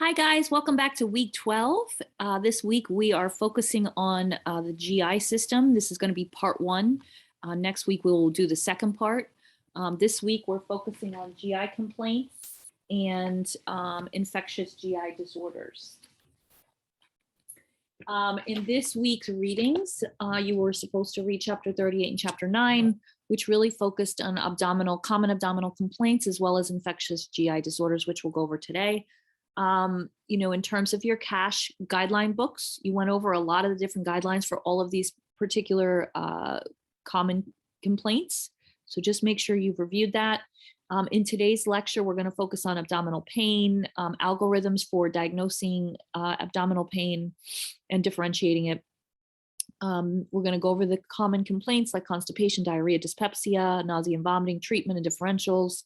Hi guys, welcome back to week 12. This week we are focusing on the GI system. This is going to be part one. Next week we will do the second part. This week we're focusing on GI complaints and infectious GI disorders. In this week's readings, you were supposed to read chapter 38 and chapter 9, which really focused on common abdominal complaints as well as infectious GI disorders, which we'll go over today. In terms of your CASH guideline books, you went over a lot of the different guidelines for all of these particular common complaints. So just make sure you've reviewed that. In today's lecture, we're going to focus on abdominal pain, algorithms for diagnosing abdominal pain and differentiating it. We're going to go over the common complaints like constipation, diarrhea, dyspepsia, nausea and vomiting, treatment and differentials.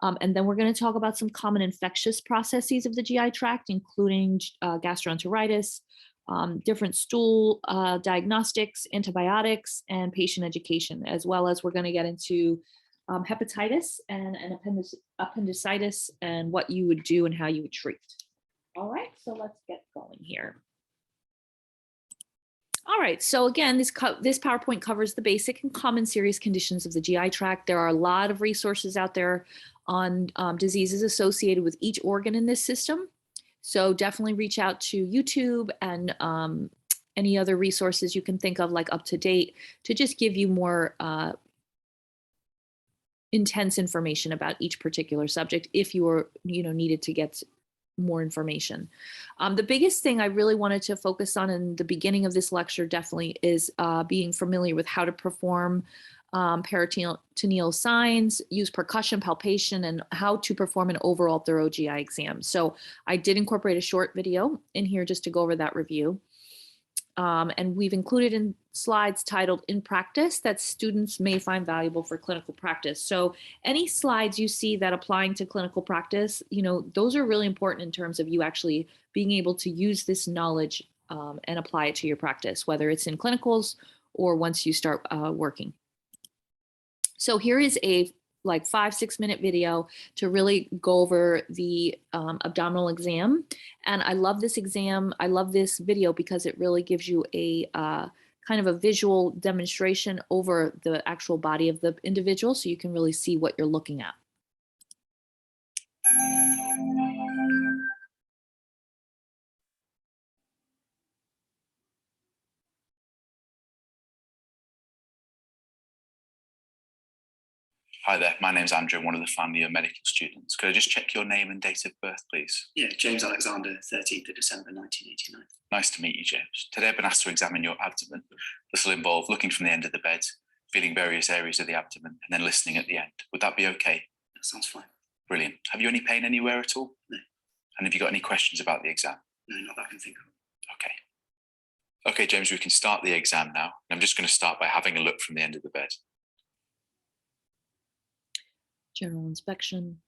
And then we're going to talk about some common infectious processes of the GI tract, including gastroenteritis, different stool diagnostics, antibiotics, and patient education, as well as we're going to get into hepatitis and appendicitis and what you would do and how you would treat. All right, so let's get going here. All right, so again, this PowerPoint covers the basic and common serious conditions of the GI tract. There are a lot of resources out there on diseases associated with each organ in this system. So definitely reach out to YouTube and any other resources you can think of, like Up to Date, to just give you more intense information about each particular subject if you are, needed to get more information. The biggest thing I really wanted to focus on in the beginning of this lecture definitely is being familiar with how to perform peritoneal signs, use percussion, palpation, and how to perform an overall thorough GI exam. So I did incorporate a short video in here just to go over that review. And we've included in slides titled In Practice that students may find valuable for clinical practice. So any slides you see that applying to clinical practice, those are really important in terms of you actually being able to use this knowledge and apply it to your practice, whether it's in clinicals or once you start working. So here is a 5-6 minute video to really go over the abdominal exam. And I love this exam. I love this video because it really gives you a kind of a visual demonstration over the actual body of the individual, so you can really see what you're looking at. Hi there, my name's Andrew, I'm one of the final year medical students. Could I just check your name and date of birth, please? Yeah, James Alexander, 13th of December, 1989. Nice to meet you, James. Today I've been asked to examine your abdomen. This will involve looking from the end of the bed, feeling various areas of the abdomen, and then listening at the end. Would that be okay? That sounds fine. Brilliant. Have you any pain anywhere at all? No. And have you got any questions about the exam? No, not that I can think of. Okay. Okay, James, we can start the exam now. I'm just going to start by having a look from the end of the bed. General inspection.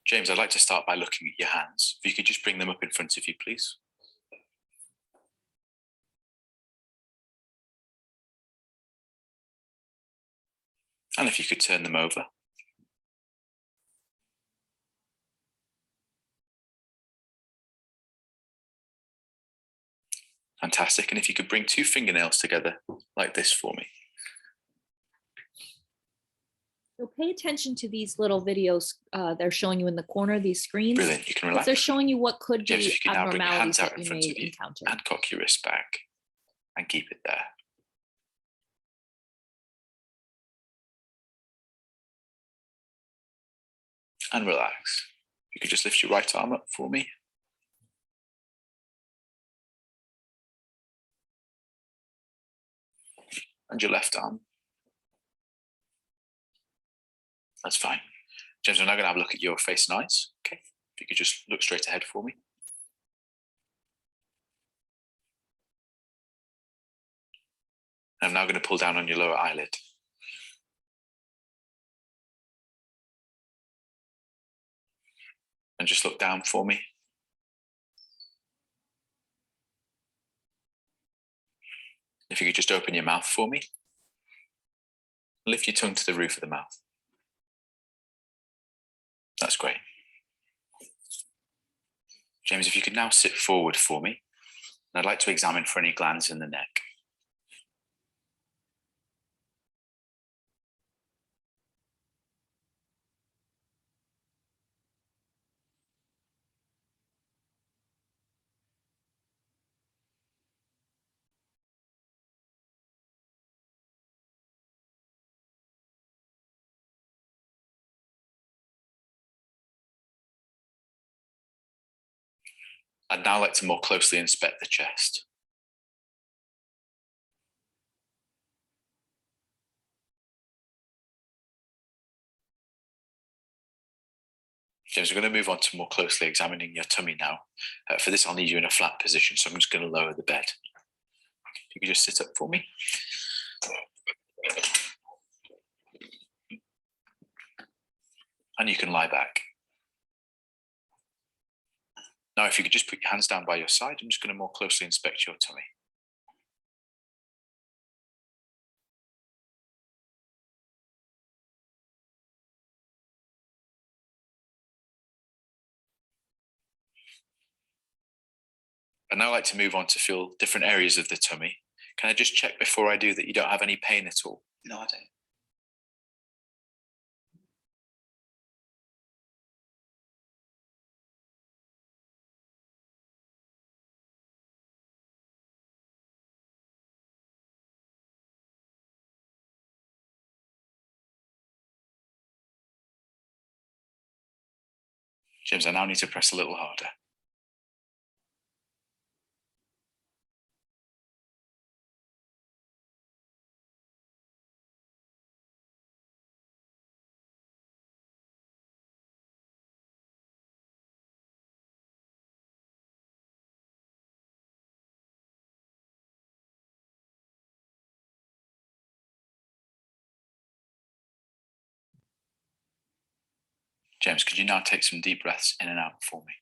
James, I'd like to start by looking at your hands. If you could just bring them up in front of you, please. And if you could turn them over. Fantastic. And if you could bring 2 fingernails together like this for me. So pay attention to these little videos they're showing you in the corner, these screens. Brilliant, you can relax. They're showing you what could James, be if you can now bring your hands abnormalities out that in you front may of you encounter. and cock your wrist back and keep it there. And relax. You could just lift your right arm up for me. And your left arm. That's fine. James, I'm now going to have a look at your face and eyes. Okay. If you could just look straight ahead for me. I'm now going to pull down on your lower eyelid. And just look down for me. If you could just open your mouth for me. Lift your tongue to the roof of the mouth. That's great. James, if you could now sit forward for me, and I'd like to examine for any glands in the neck. I'd now like to more closely inspect the chest. James, we're going to move on to more closely examining your tummy now. For this, I'll need you in a flat position, so I'm just going to lower the bed. If you could just sit up for me. And you can lie back. Now, if you could just put your hands down by your side, I'm just going to more closely inspect your tummy. I'd now like to move on to feel different areas of the tummy. Can I just check before I do that you don't have any pain at all? No, I don't. James, I now need to press a little harder. James, could you now take some deep breaths in and out for me?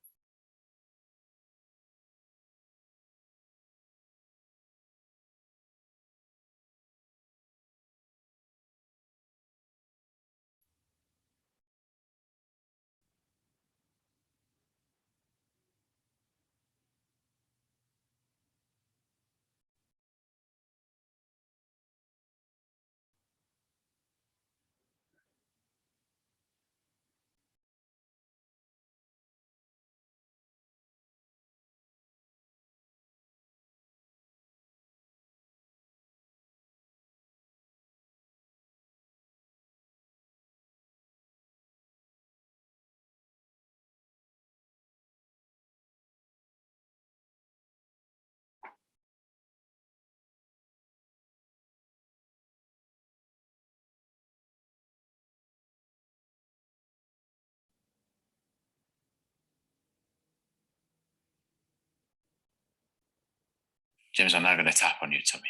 James, I'm now going to tap on your tummy.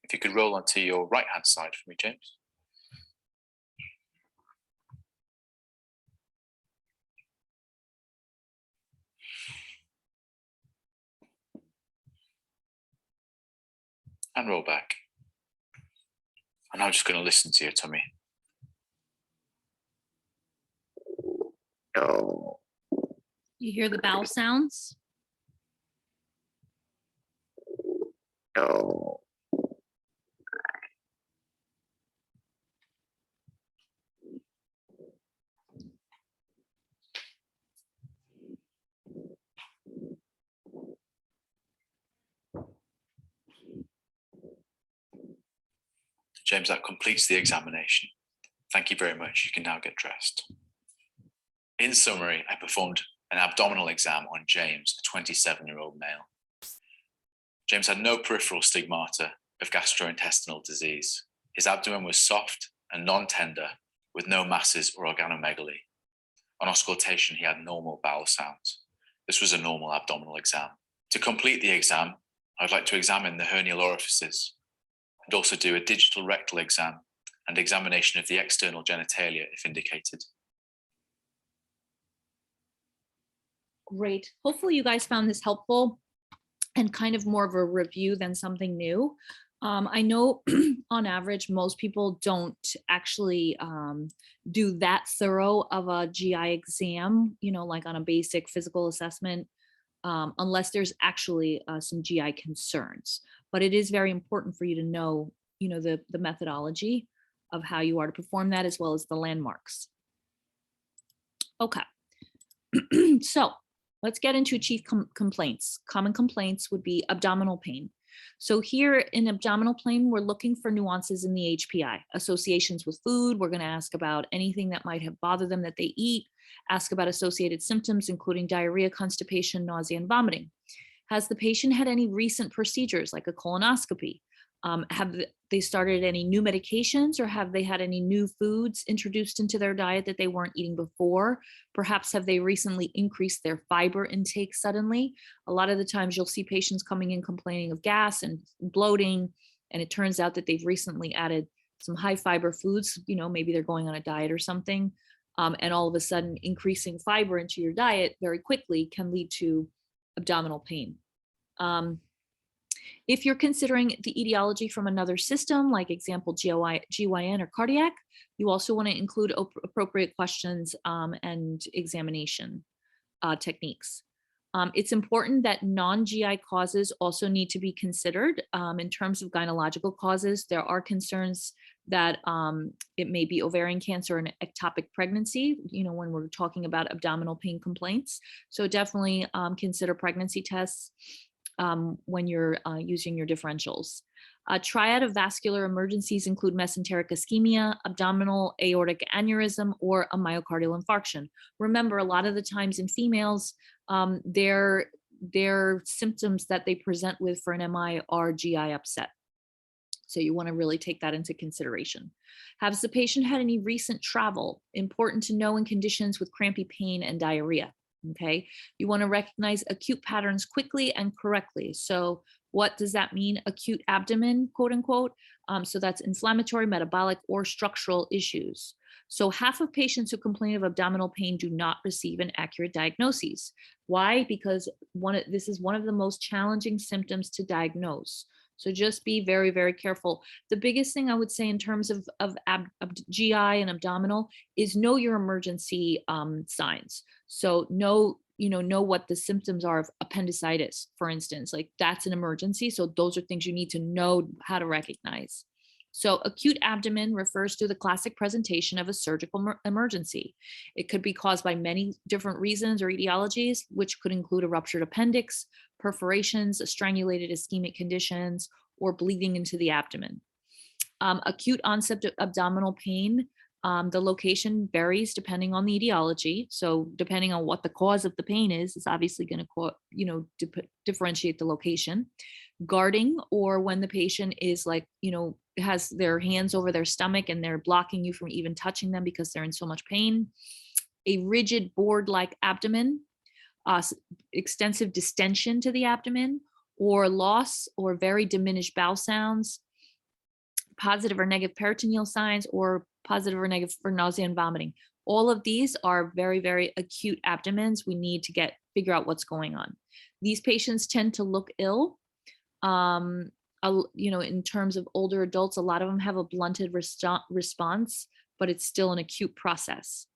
If you could roll onto your right-hand side for me, James. And roll back. And I'm just going to listen to your tummy. You hear the bowel sounds? James, that completes the examination. Thank you very much. You can now get dressed. In summary, I performed an abdominal exam on James, a 27-year-old male. James had no peripheral stigmata of gastrointestinal disease. His abdomen was soft and non-tender, with no masses or organomegaly. On auscultation, he had normal bowel sounds. This was a normal abdominal exam. To complete the exam, I would like to examine the hernial orifices and also do a digital rectal exam and examination of the external genitalia if indicated. Great. Hopefully you guys found this helpful and kind of more of a review than something new. I know on average, most people don't actually do that thorough of a GI exam, like on a basic physical assessment, unless there's actually some GI concerns. But it is very important for you to know, the methodology of how you are to perform that, as well as the landmarks. Okay. So let's get into chief complaints. Common complaints would be abdominal pain. So here in abdominal pain, we're looking for nuances in the HPI, associations with food. We're going to ask about anything that might have bothered them that they eat, ask about associated symptoms, including diarrhea, constipation, nausea, and vomiting. Has the patient had any recent procedures like a colonoscopy? Have they started any new medications, or have they had any new foods introduced into their diet that they weren't eating before? Perhaps have they recently increased their fiber intake suddenly? A lot of the times you'll see patients coming in complaining of gas and bloating, and it turns out that they've recently added some high fiber foods. Maybe they're going on a diet or something, and all of a sudden increasing fiber into your diet very quickly can lead to abdominal pain. If you're considering the etiology from another system, like example GYN or cardiac, you also want to include appropriate questions and examination techniques. It's important that non-GI causes also need to be considered. In terms of gynecological causes, there are concerns that it may be ovarian cancer and ectopic pregnancy, when we're talking about abdominal pain complaints. So definitely consider pregnancy tests when you're using your differentials. A triad of vascular emergencies include mesenteric ischemia, abdominal aortic aneurysm, or a myocardial infarction. Remember, a lot of the times in females, their symptoms that they present with for an MI are GI upset. So you want to really take that into consideration. Has the patient had any recent travel? Important to know in conditions with crampy pain and diarrhea. Okay, you want to recognize acute patterns quickly and correctly. So what does that mean? Acute abdomen, quote unquote. So that's inflammatory, metabolic, or structural issues. So half of patients who complain of abdominal pain do not receive an accurate diagnosis. Why? Because this is one of the most challenging symptoms to diagnose. So just be very, very careful. The biggest thing I would say in terms of GI and abdominal is know your emergency signs. So know what the symptoms are of appendicitis, for instance, like that's an emergency. So those are things you need to know how to recognize. So acute abdomen refers to the classic presentation of a surgical emergency. It could be caused by many different reasons or etiologies, which could include a ruptured appendix, perforations, strangulated ischemic conditions, or bleeding into the abdomen. Acute onset of abdominal pain, the location varies depending on the etiology. So depending on what the cause of the pain is, it's obviously going to differentiate the location. Guarding, or when the patient is has their hands over their stomach and they're blocking you from even touching them because they're in so much pain. A rigid board-like abdomen, extensive distension to the abdomen, or loss or very diminished bowel sounds, positive or negative peritoneal signs, or positive or negative for nausea and vomiting. All of these are very, very acute abdomens. We need to figure out what's going on. These patients tend to look ill. In terms of older adults, a lot of them have a blunted response, but it's still an acute process.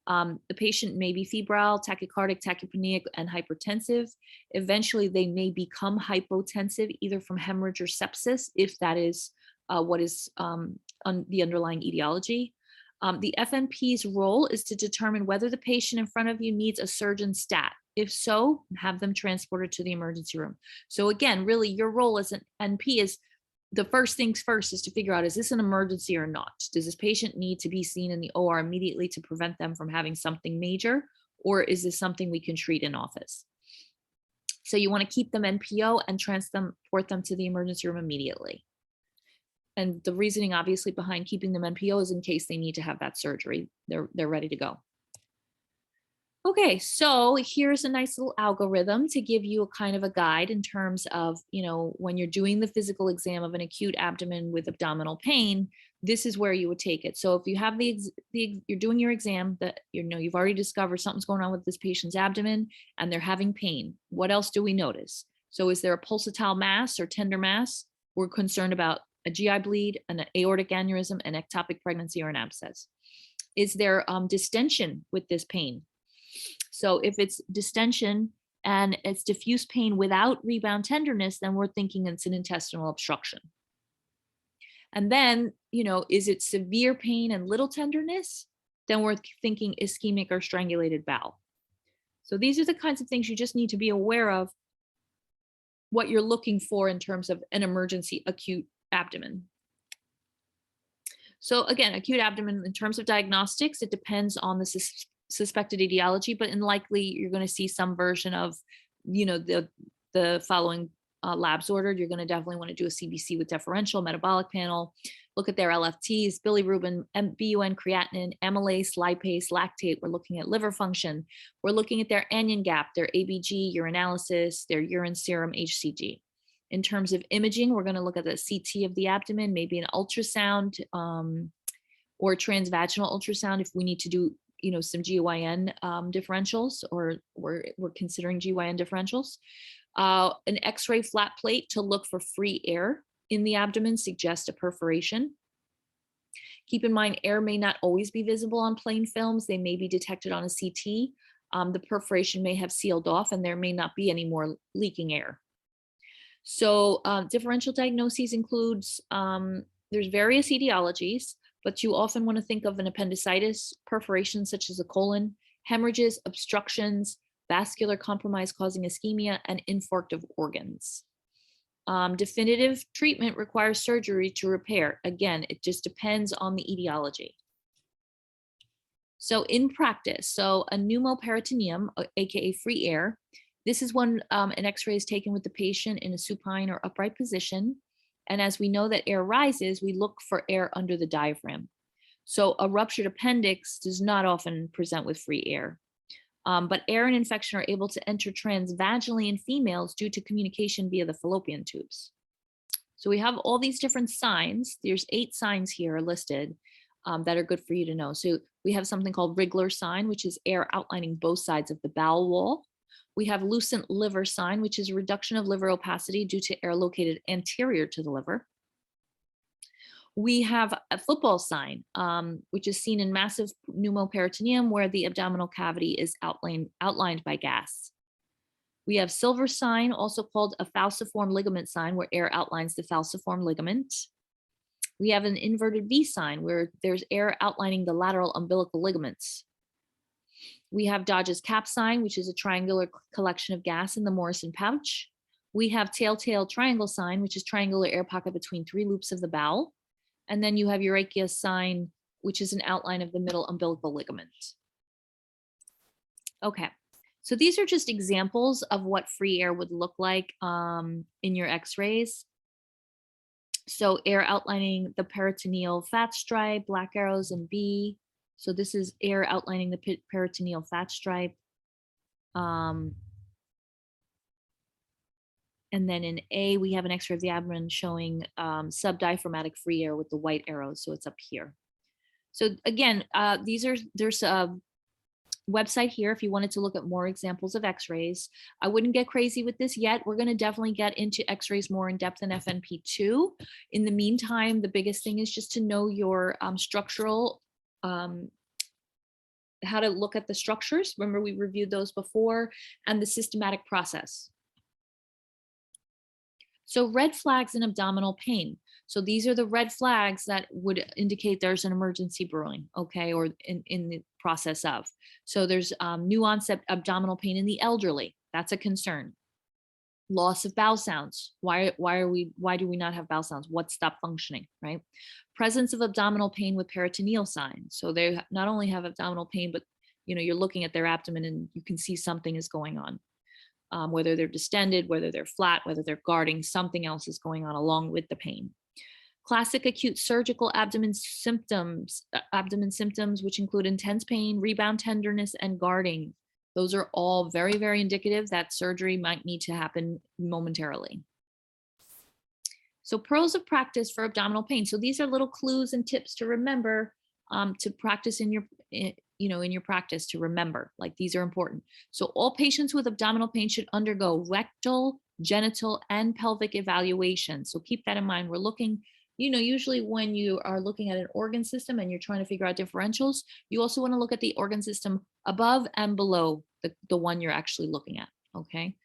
The patient may be febrile, tachycardic, tachypneic, and hypertensive. Eventually, they may become hypotensive, either from hemorrhage or sepsis, if that is what is the underlying etiology. The FNP's role is to determine whether the patient in front of you needs a surgeon stat. If so, have them transported to the emergency room. So again, really your role as an NP is the first things first is to figure out, is this an emergency or not? Does this patient need to be seen in the OR immediately to prevent them from having something major? Or is this something we can treat in office? So you want to keep them NPO and transport them to the emergency room immediately. And the reasoning obviously behind keeping them NPO is in case they need to have that surgery, they're ready to go. Okay, so here's a nice little algorithm to give you a kind of a guide in terms of, when you're doing the physical exam of an acute abdomen with abdominal pain, this is where you would take it. So if you have you're doing your exam that, you've already discovered something's going on with this patient's abdomen and they're having pain, what else do we notice? So is there a pulsatile mass or tender mass? We're concerned about a GI bleed, an aortic aneurysm, an ectopic pregnancy, or an abscess. Is there distension with this pain? So if it's distension and it's diffuse pain without rebound tenderness, then we're thinking it's an intestinal obstruction. And then, is it severe pain and little tenderness? Then we're thinking ischemic or strangulated bowel. So these are the kinds of things you just need to be aware of, what you're looking for in terms of an emergency acute abdomen. So again, acute abdomen, in terms of diagnostics, it depends on the suspected etiology, but likely you're going to see some version of, the following labs ordered. You're going to definitely want to do a CBC with deferential, metabolic panel, look at their LFTs, bilirubin, BUN, creatinine, amylase, lipase, lactate. We're looking at liver function. We're looking at their anion gap, their ABG, urinalysis, their urine serum, HCG. In terms of imaging, we're going to look at the CT of the abdomen, maybe an ultrasound or transvaginal ultrasound if we need to do some GYN differentials, or we're considering GYN differentials. An X-ray flat plate to look for free air in the abdomen suggests a perforation. Keep in mind, air may not always be visible on plain films. They may be detected on a CT. The perforation may have sealed off and there may not be any more leaking air. So differential diagnoses includes, there's various etiologies, but you often want to think of an appendicitis, perforation such as a colon, hemorrhages, obstructions, vascular compromise causing ischemia, and infarct of organs. Definitive treatment requires surgery to repair. Again, it just depends on the etiology. So in practice, a pneumoperitoneum, aka free air, this is when an X-ray is taken with the patient in a supine or upright position. And as we know that air rises, we look for air under the diaphragm. So a ruptured appendix does not often present with free air. But air and infection are able to enter transvaginally in females due to communication via the fallopian tubes. So we have all these different signs. There's 8 signs here listed that are good for you to know. So we have something called wriggler sign, which is air outlining both sides of the bowel wall. We have lucent liver sign, which is a reduction of liver opacity due to air located anterior to the liver. We have a football sign, which is seen in massive pneumoperitoneum where the abdominal cavity is outlined by gas. We have silver sign, also called a falciform ligament sign, where air outlines the falciform ligament. We have an inverted V sign where there's air outlining the lateral umbilical ligaments. We have Dodge's cap sign, which is a triangular collection of gas in the Morrison pouch. We have telltale triangle sign, which is triangular air pocket between 3 loops of the bowel. And then you have Urachia sign, which is an outline of the middle umbilical ligament. Okay, so these are just examples of what free air would look like in your X-rays. So air outlining the peritoneal fat stripe, black arrows in B. So this is air outlining the peritoneal fat stripe. And then in A, we have an X-ray of the abdomen showing subdiaphragmatic free air with the white arrows. So it's up here. So again, there's a website here if you wanted to look at more examples of X-rays. I wouldn't get crazy with this yet. We're going to definitely get into X-rays more in depth in FNP2. In the meantime, the biggest thing is just to know your structural, how to look at the structures. Remember, we reviewed those before, and the systematic process. So red flags in abdominal pain. So these are the red flags that would indicate there's an emergency brewing, okay, or in the process of. So there's new onset abdominal pain in the elderly. That's a concern. Loss of bowel sounds. Why do we not have bowel sounds? What stopped functioning, right? Presence of abdominal pain with peritoneal signs. So they not only have abdominal pain, but you're looking at their abdomen and you can see something is going on. Whether they're distended, whether they're flat, whether they're guarding, something else is going on along with the pain. Classic acute surgical abdomen symptoms, which include intense pain, rebound tenderness, and guarding. Those are all very, very indicative that surgery might need to happen momentarily. So pros of practice for abdominal pain. So these are little clues and tips to remember, to practice in your practice, to remember, like these are important. So all patients with abdominal pain should undergo rectal, genital, and pelvic evaluation. So keep that in mind. We're looking, usually when you are looking at an organ system and you're trying to figure out differentials, you also want to look at the organ system above and below the one you're actually looking at, okay?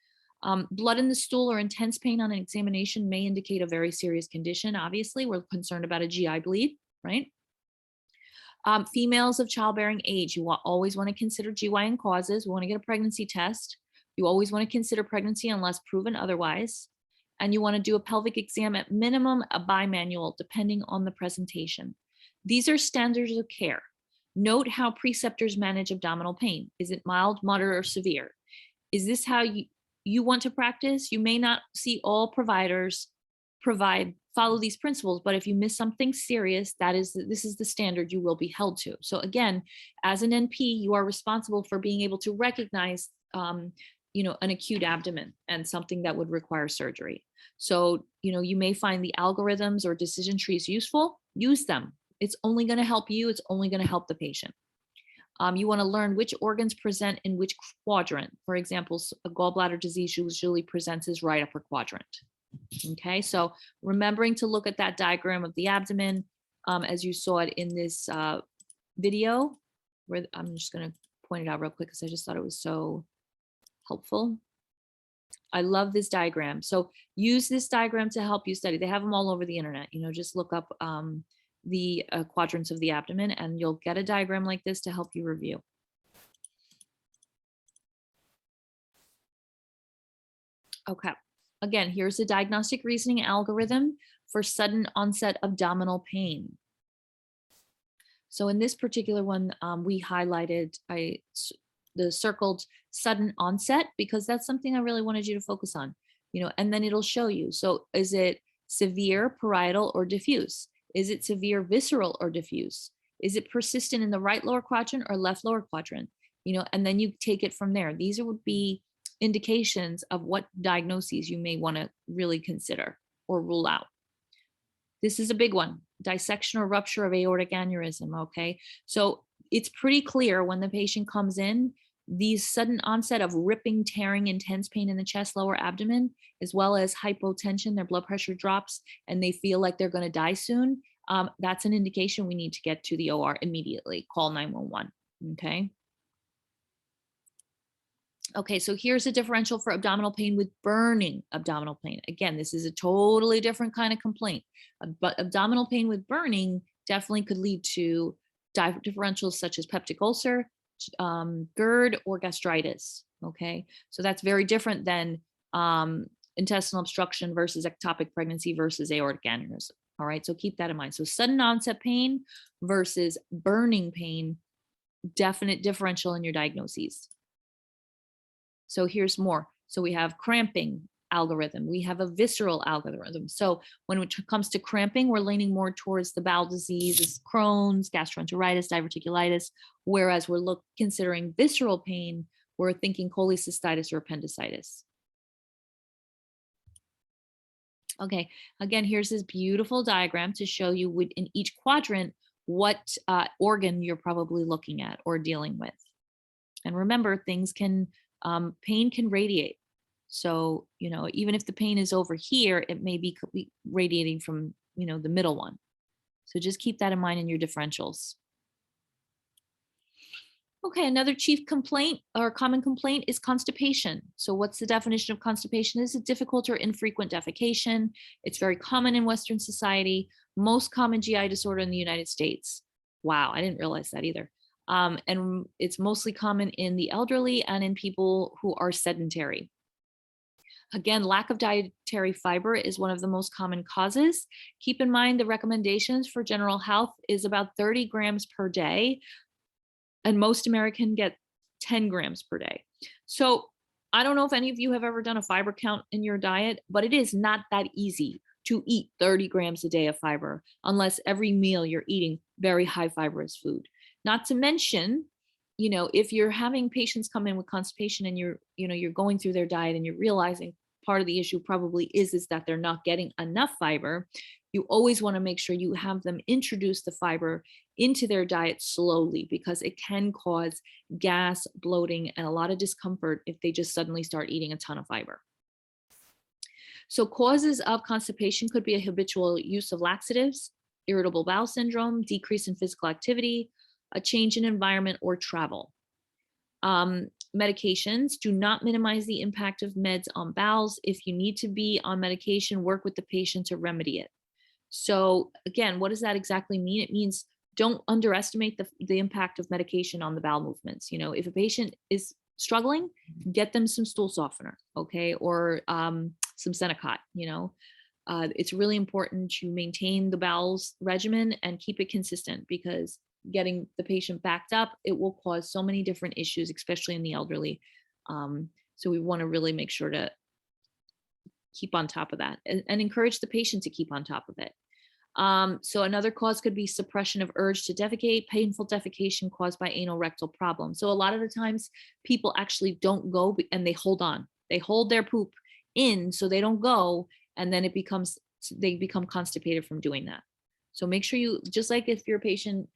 Blood in the stool or intense pain on an examination may indicate a very serious condition. Obviously, we're concerned about a GI bleed, right? Females of childbearing age, you always want to consider GYN causes. We want to get a pregnancy test. You always want to consider pregnancy unless proven otherwise. And you want to do a pelvic exam, at minimum a bimanual, depending on the presentation. These are standards of care. Note how preceptors manage abdominal pain. Is it mild, moderate, or severe? Is this how you want to practice? You may not see all providers follow these principles, but if you miss something serious, this is the standard you will be held to. So again, as an NP, you are responsible for being able to recognize an acute abdomen and something that would require surgery. So, you may find the algorithms or decision trees useful. Use them. It's only going to help you. It's only going to help the patient. You want to learn which organs present in which quadrant. For example, a gallbladder disease usually presents as right upper quadrant. Okay, so remembering to look at that diagram of the abdomen, as you saw it in this video, where I'm just going to point it out real quick because I just thought it was so helpful. I love this diagram. So use this diagram to help you study. They have them all over the internet. Just look up the quadrants of the abdomen and you'll get a diagram like this to help you review. Okay, again, here's the diagnostic reasoning algorithm for sudden onset abdominal pain. So in this particular one, we highlighted the circled sudden onset because that's something I really wanted you to focus on, and then it'll show you. So is it severe, parietal, or diffuse? Is it severe, visceral, or diffuse? Is it persistent in the right lower quadrant or left lower quadrant? And then you take it from there. These would be indications of what diagnoses you may want to really consider or rule out. This is a big one, dissection or rupture of aortic aneurysm, okay? So it's pretty clear when the patient comes in, these sudden onset of ripping, tearing, intense pain in the chest, lower abdomen, as well as hypotension, their blood pressure drops, and they feel like they're going to die soon. That's an indication we need to get to the OR immediately. Call 911, okay? Okay, so here's a differential for abdominal pain with burning abdominal pain. Again, this is a totally different kind of complaint. But abdominal pain with burning definitely could lead to differentials such as peptic ulcer, GERD, or gastritis. Okay, so that's very different than intestinal obstruction versus ectopic pregnancy versus aortic aneurysm. All right, so keep that in mind. So sudden onset pain versus burning pain, definite differential in your diagnoses. So here's more. So we have cramping algorithm. We have a visceral algorithm. So when it comes to cramping, we're leaning more towards the bowel diseases, Crohn's, gastroenteritis, diverticulitis, whereas we're considering visceral pain, we're thinking cholecystitis or appendicitis. Okay, again, here's this beautiful diagram to show you in each quadrant what organ you're probably looking at or dealing with. And remember, pain can radiate. So, even if the pain is over here, it may be radiating from, the middle one. So just keep that in mind in your differentials. Okay, another chief complaint or common complaint is constipation. So what's the definition of constipation? Is it difficult or infrequent defecation? It's very common in Western society, most common GI disorder in the United States. Wow, I didn't realize that either. And it's mostly common in the elderly and in people who are sedentary. Again, lack of dietary fiber is one of the most common causes. Keep in mind the recommendations for general health is about 30 grams per day, and most Americans get 10 grams per day. So I don't know if any of you have ever done a fiber count in your diet, but it is not that easy to eat 30 grams a day of fiber unless every meal you're eating very high fibrous food. Not to mention, if you're having patients come in with constipation and you're going through their diet and you're realizing part of the issue probably is that they're not getting enough fiber, you always want to make sure you have them introduce the fiber into their diet slowly, because it can cause gas, bloating, and a lot of discomfort if they just suddenly start eating a ton of fiber. So causes of constipation could be a habitual use of laxatives, irritable bowel syndrome, decrease in physical activity, a change in environment, or travel. Medications, do not minimize the impact of meds on bowels. If you need to be on medication, work with the patient to remedy it. So again, what does that exactly mean? It means don't underestimate the impact of medication on the bowel movements. If a patient is struggling, get them some stool softener, okay, or some Senokot. It's really important to maintain the bowels regimen and keep it consistent, because getting the patient backed up, it will cause so many different issues, especially in the elderly. So we want to really make sure to keep on top of that and encourage the patient to keep on top of it. So another cause could be suppression of urge to defecate, painful defecation caused by anal rectal problems. So a lot of the times people actually don't go and they hold on. They hold their poop in so they don't go, and then they become constipated from doing that. So make sure you, just like if your patient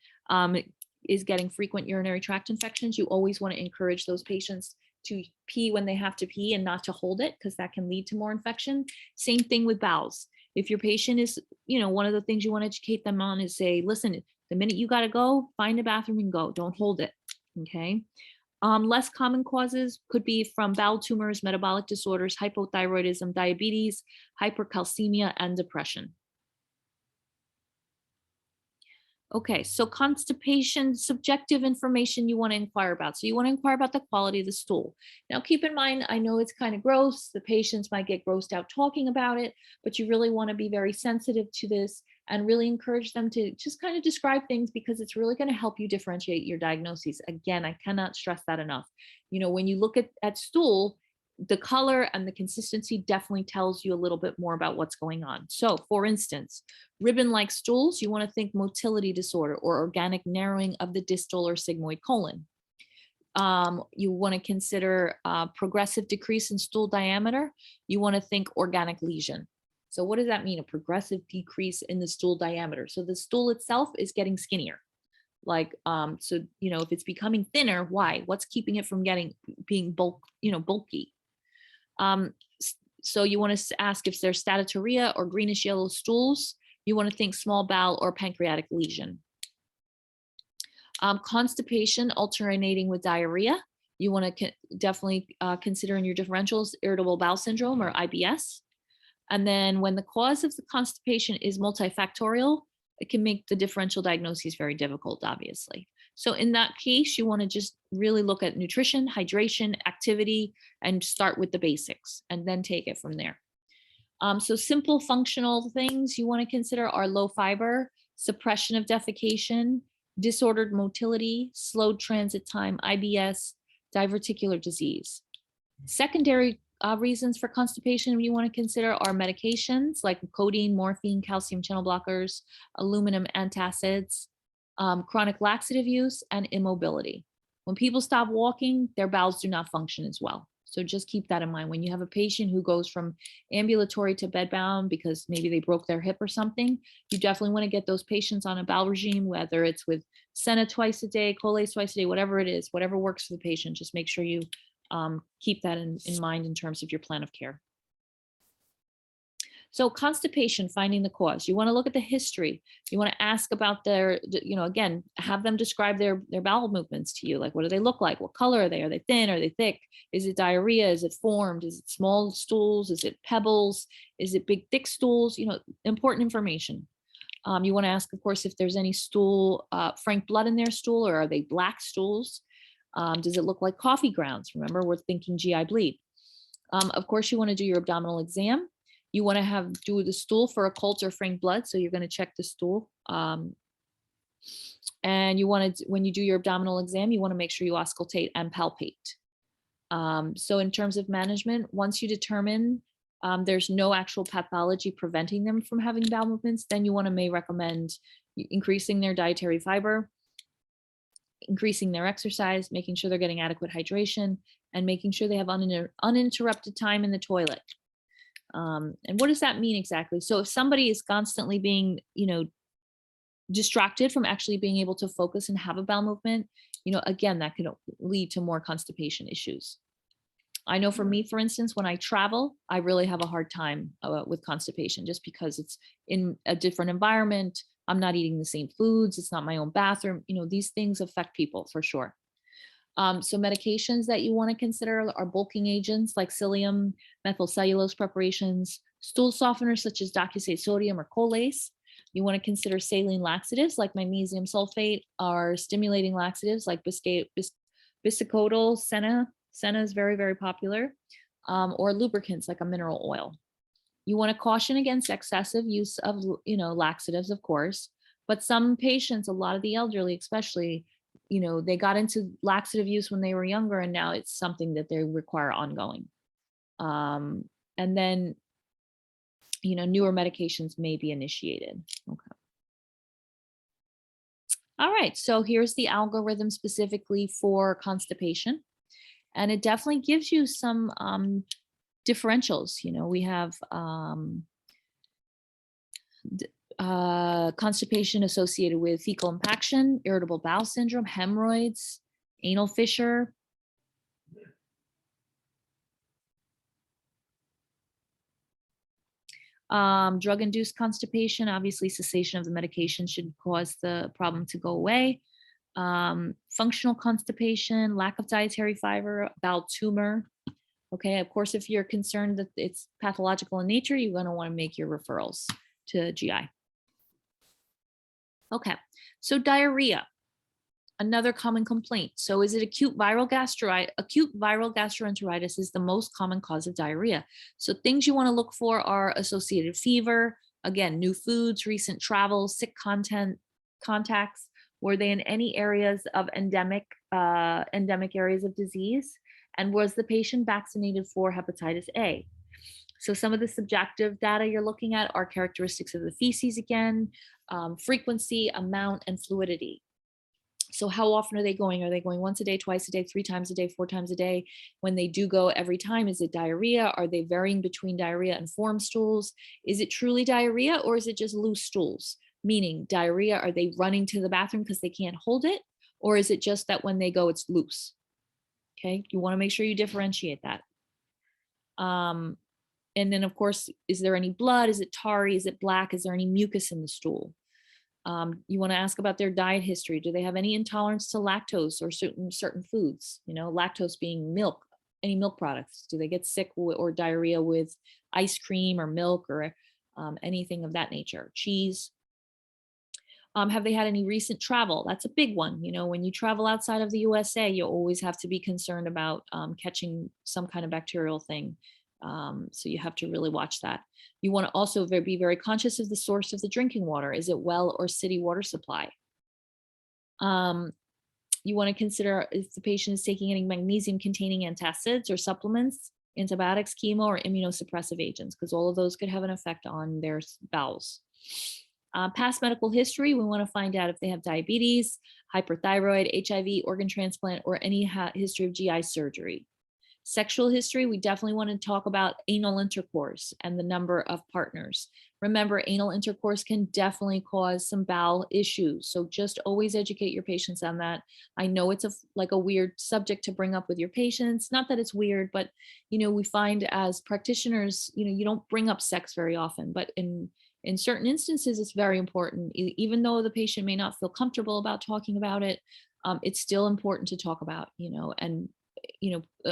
is getting frequent urinary tract infections, you always want to encourage those patients to pee when they have to pee and not to hold it, because that can lead to more infection. Same thing with bowels. If your patient is, one of the things you want to educate them on is say, listen, the minute you got to go, find a bathroom and go. Don't hold it. Okay. Less common causes could be from bowel tumors, metabolic disorders, hypothyroidism, diabetes, hypercalcemia, and depression. Okay, so constipation, subjective information you want to inquire about. So you want to inquire about the quality of the stool. Now, keep in mind, I know it's kind of gross. The patients might get grossed out talking about it, but you really want to be very sensitive to this and really encourage them to just kind of describe things, because it's really going to help you differentiate your diagnoses. Again, I cannot stress that enough. When you look at stool, the color and the consistency definitely tells you a little bit more about what's going on. So for instance, ribbon-like stools, you want to think motility disorder or organic narrowing of the distal or sigmoid colon. You want to consider progressive decrease in stool diameter. You want to think organic lesion. So what does that mean? A progressive decrease in the stool diameter. So the stool itself is getting skinnier. So, if it's becoming thinner, why? What's keeping it from being bulky? So you want to ask if there's staturia or greenish yellow stools. You want to think small bowel or pancreatic lesion. Constipation alternating with diarrhea. You want to definitely consider in your differentials irritable bowel syndrome or IBS. And then when the cause of the constipation is multifactorial, it can make the differential diagnoses very difficult, obviously. So in that case, you want to just really look at nutrition, hydration, activity, and start with the basics and then take it from there. So simple functional things you want to consider are low fiber, suppression of defecation, disordered motility, slowed transit time, IBS, diverticular disease. Secondary reasons for constipation you want to consider are medications like codeine, morphine, calcium channel blockers, aluminum antacids, chronic laxative use, and immobility. When people stop walking, their bowels do not function as well. So just keep that in mind. When you have a patient who goes from ambulatory to bedbound because maybe they broke their hip or something, you definitely want to get those patients on a bowel regime, whether it's with Senna twice a day, Colace twice a day, whatever it is, whatever works for the patient. Just make sure you keep that in mind in terms of your plan of care. So constipation, finding the cause. You want to look at the history. You want to ask about their, again, have them describe their bowel movements to you. Like, what do they look like? What color are they? Are they thin? Are they thick? Is it diarrhea? Is it formed? Is it small stools? Is it pebbles? Is it big, thick stools? Important information. You want to ask, of course, if there's any stool, frank blood in their stool, or are they black stools? Does it look like coffee grounds? Remember, we're thinking GI bleed. Of course, you want to do your abdominal exam. You want to do the stool for occult or frank blood. So you're going to check the stool. And you want to, when you do your abdominal exam, you want to make sure you auscultate and palpate. So in terms of management, once you determine there's no actual pathology preventing them from having bowel movements, then you may recommend increasing their dietary fiber, increasing their exercise, making sure they're getting adequate hydration, and making sure they have uninterrupted time in the toilet. And what does that mean exactly? So if somebody is constantly being, distracted from actually being able to focus and have a bowel movement, again, that could lead to more constipation issues. I know for me, for instance, when I travel, I really have a hard time with constipation just because it's in a different environment. I'm not eating the same foods. It's not my own bathroom. These things affect people for sure. So medications that you want to consider are bulking agents like psyllium, methylcellulose preparations, stool softeners such as docusate sodium or Colace. You want to consider saline laxatives like magnesium sulfate, or stimulating laxatives like bisacodyl senna. Senna is very, very popular, or lubricants like a mineral oil. You want to caution against excessive use of, laxatives, of course, but some patients, a lot of the elderly especially, they got into laxative use when they were younger, and now it's something that they require ongoing. And then, newer medications may be initiated. Okay. All right, so here's the algorithm specifically for constipation. And it definitely gives you some differentials. We have constipation associated with fecal impaction, irritable bowel syndrome, hemorrhoids, anal fissure. Drug-induced constipation, obviously cessation of the medication should cause the problem to go away. Functional constipation, lack of dietary fiber, bowel tumor. Okay, of course, if you're concerned that it's pathological in nature, you're going to want to make your referrals to GI. Okay, so diarrhea, another common complaint. So is it acute viral gastroenteritis? Acute viral gastroenteritis is the most common cause of diarrhea. So things you want to look for are associated fever, again, new foods, recent travel, sick contacts. Were they in any areas of endemic areas of disease? And was the patient vaccinated for hepatitis A? So some of the subjective data you're looking at are characteristics of the feces again, frequency, amount, and fluidity. So how often are they going? Are they going once a day, twice a day, 3 times a day, 4 times a day? When they do go every time, is it diarrhea? Are they varying between diarrhea and formed stools? Is it truly diarrhea, or is it just loose stools? Meaning diarrhea, are they running to the bathroom because they can't hold it? Or is it just that when they go, it's loose? Okay, you want to make sure you differentiate that. And then of course, is there any blood? Is it tarry? Is it black? Is there any mucus in the stool? You want to ask about their diet history. Do they have any intolerance to lactose or certain foods? Lactose being milk, any milk products. Do they get sick or diarrhea with ice cream or milk or anything of that nature? Cheese. Have they had any recent travel? That's a big one. When you travel outside of the USA, you always have to be concerned about catching some kind of bacterial thing. So you have to really watch that. You want to also be very conscious of the source of the drinking water. Is it well or city water supply? You want to consider if the patient is taking any magnesium containing antacids or supplements, antibiotics, chemo, or immunosuppressive agents, because all of those could have an effect on their bowels. Past medical history, we want to find out if they have diabetes, hyperthyroid, HIV, organ transplant, or any history of GI surgery. Sexual history, we definitely want to talk about anal intercourse and the number of partners. Remember, anal intercourse can definitely cause some bowel issues. So just always educate your patients on that. I know it's like a weird subject to bring up with your patients. Not that it's weird, but we find as practitioners, you don't bring up sex very often, but in certain instances, it's very important. Even though the patient may not feel comfortable about talking about it, it's still important to talk about, and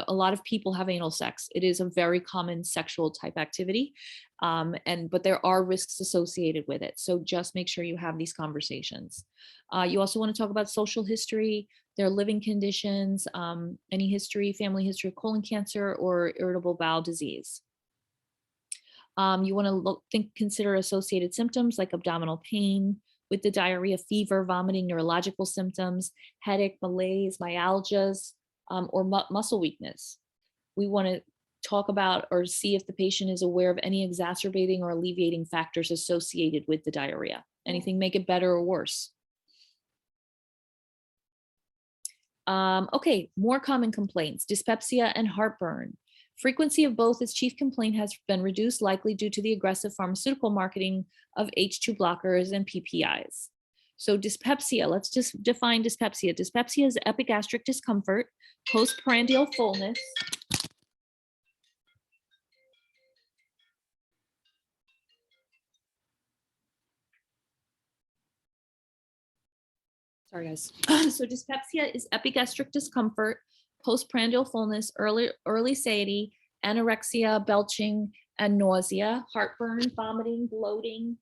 a lot of people have anal sex. It is a very common sexual type activity, but there are risks associated with it. So just make sure you have these conversations. You also want to talk about social history, their living conditions, any history, family history of colon cancer or irritable bowel disease. You want to consider associated symptoms like abdominal pain with the diarrhea, fever, vomiting, neurological symptoms, headache, malaise, myalgias, or muscle weakness. We want to talk about or see if the patient is aware of any exacerbating or alleviating factors associated with the diarrhea. Anything make it better or worse? Okay, more common complaints, dyspepsia and heartburn. Frequency of both as chief complaint has been reduced, likely due to the aggressive pharmaceutical marketing of H2 blockers and PPIs. So dyspepsia, let's just define dyspepsia. Dyspepsia is epigastric discomfort, postprandial fullness. Sorry, guys. So dyspepsia is epigastric discomfort, postprandial fullness, early satiety, anorexia, belching, and nausea, heartburn, vomiting, bloating,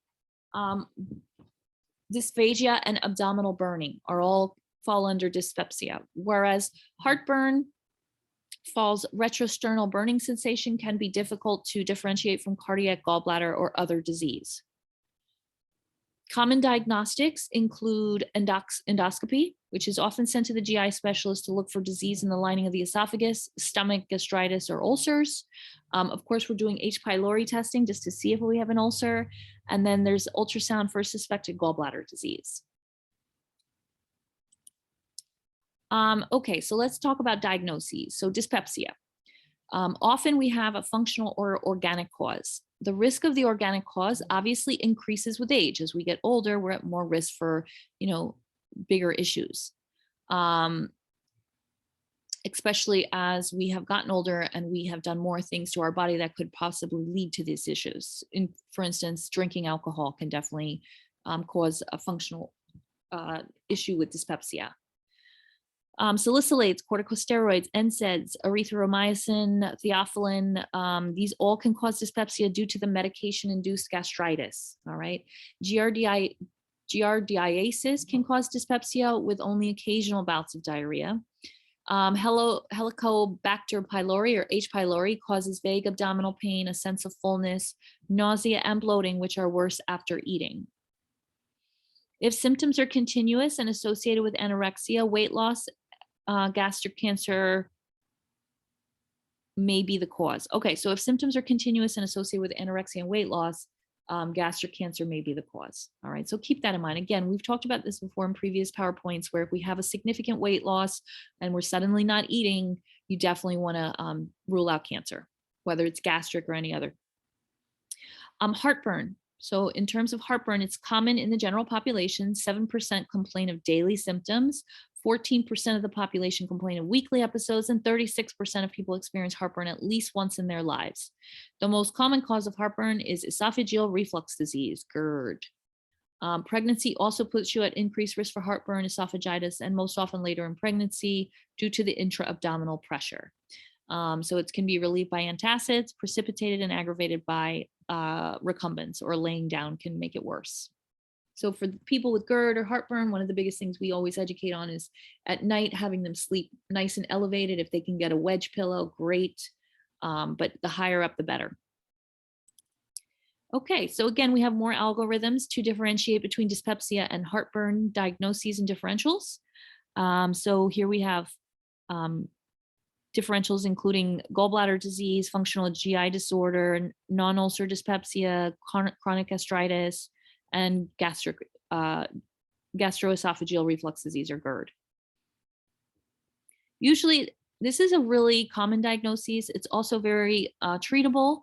dysphagia, and abdominal burning are all fall under dyspepsia. Whereas heartburn falls retrosternal burning sensation, can be difficult to differentiate from cardiac, gallbladder, or other disease. Common diagnostics include endoscopy, which is often sent to the GI specialist to look for disease in the lining of the esophagus, stomach, gastritis, or ulcers. Of course, we're doing H. pylori testing just to see if we have an ulcer. And then there's ultrasound for suspected gallbladder disease. Okay, so let's talk about diagnoses. So dyspepsia. Often we have a functional or organic cause. The risk of the organic cause obviously increases with age. As we get older, we're at more risk for, bigger issues. Especially as we have gotten older and we have done more things to our body that could possibly lead to these issues. For instance, drinking alcohol can definitely cause a functional issue with dyspepsia. Salicylates, corticosteroids, NSAIDs, erythromycin, theophylline, these all can cause dyspepsia due to the medication-induced gastritis, all right? Giardiasis can cause dyspepsia with only occasional bouts of diarrhea. Helicobacter pylori or H. pylori causes vague abdominal pain, a sense of fullness, nausea, and bloating, which are worse after eating. If symptoms are continuous and associated with anorexia, weight loss, gastric cancer may be the cause. Okay, so if symptoms are continuous and associated with anorexia and weight loss, gastric cancer may be the cause. All right, so keep that in mind. Again, we've talked about this before in previous PowerPoints, where if we have a significant weight loss and we're suddenly not eating, you definitely want to rule out cancer, whether it's gastric or any other. Heartburn. So in terms of heartburn, it's common in the general population. 7% complain of daily symptoms. 14% of the population complain of weekly episodes, and 36% of people experience heartburn at least once in their lives. The most common cause of heartburn is esophageal reflux disease, GERD. Pregnancy also puts you at increased risk for heartburn, esophagitis, and most often later in pregnancy due to the intra-abdominal pressure. So it can be relieved by antacids, precipitated and aggravated by recumbents, or laying down can make it worse. So for people with GERD or heartburn, one of the biggest things we always educate on is at night having them sleep nice and elevated. If they can get a wedge pillow, great. But the higher up, the better. Okay, so again, we have more algorithms to differentiate between dyspepsia and heartburn diagnoses and differentials. So here we have differentials including gallbladder disease, functional GI disorder, non-ulcer dyspepsia, chronic gastritis, and gastroesophageal reflux disease, or GERD. Usually, this is a really common diagnosis. It's also very treatable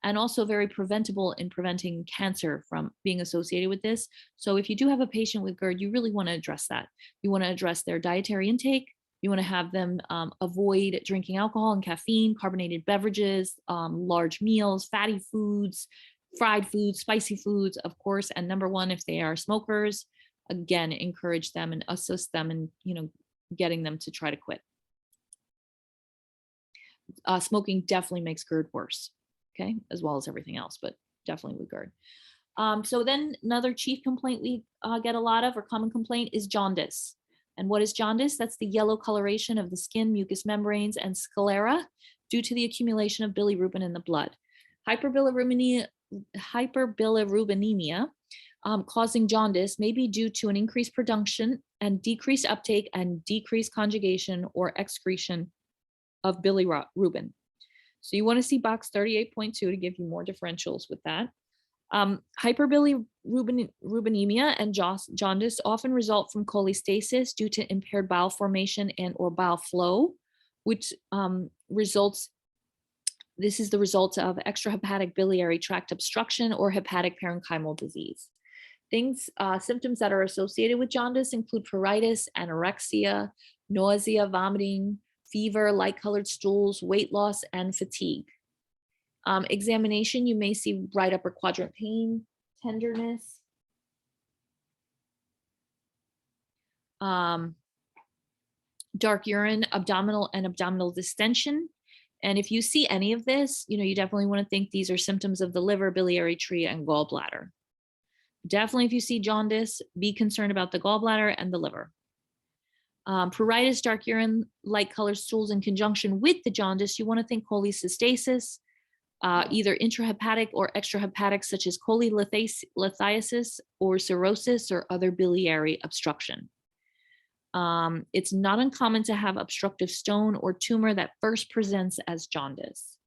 and also very preventable in preventing cancer from being associated with this. So if you do have a patient with GERD, you really want to address that. You want to address their dietary intake. You want to have them avoid drinking alcohol and caffeine, carbonated beverages, large meals, fatty foods, fried foods, spicy foods, of course. And number one, if they are smokers, again, encourage them and assist them in, getting them to try to quit. Smoking definitely makes GERD worse, okay, as well as everything else, but definitely with GERD. So then another chief complaint we get a lot of, or common complaint, is jaundice. And what is jaundice? That's the yellow coloration of the skin, mucous membranes, and sclera due to the accumulation of bilirubin in the blood. Hyperbilirubinemia causing jaundice may be due to an increased production and decreased uptake and decreased conjugation or excretion of bilirubin. So you want to see box 38.2 to give you more differentials with that. Hyperbilirubinemia and jaundice often result from cholestasis due to impaired bowel formation and or bowel flow, which this is the result of extrahepatic biliary tract obstruction or hepatic parenchymal disease. Symptoms that are associated with jaundice include pruritus, anorexia, nausea, vomiting, fever, light-colored stools, weight loss, and fatigue. Examination, you may see right upper quadrant pain, tenderness, dark urine, abdominal and abdominal distension. And if you see any of this, you definitely want to think these are symptoms of the liver, biliary tree, and gallbladder. Definitely, if you see jaundice, be concerned about the gallbladder and the liver. Pruritus, dark urine, light colored stools in conjunction with the jaundice, you want to think cholecystasis, either intrahepatic or extrahepatic, such as cholelithiasis or cirrhosis or other biliary obstruction. It's not uncommon to have obstructive stone or tumor that first presents as jaundice.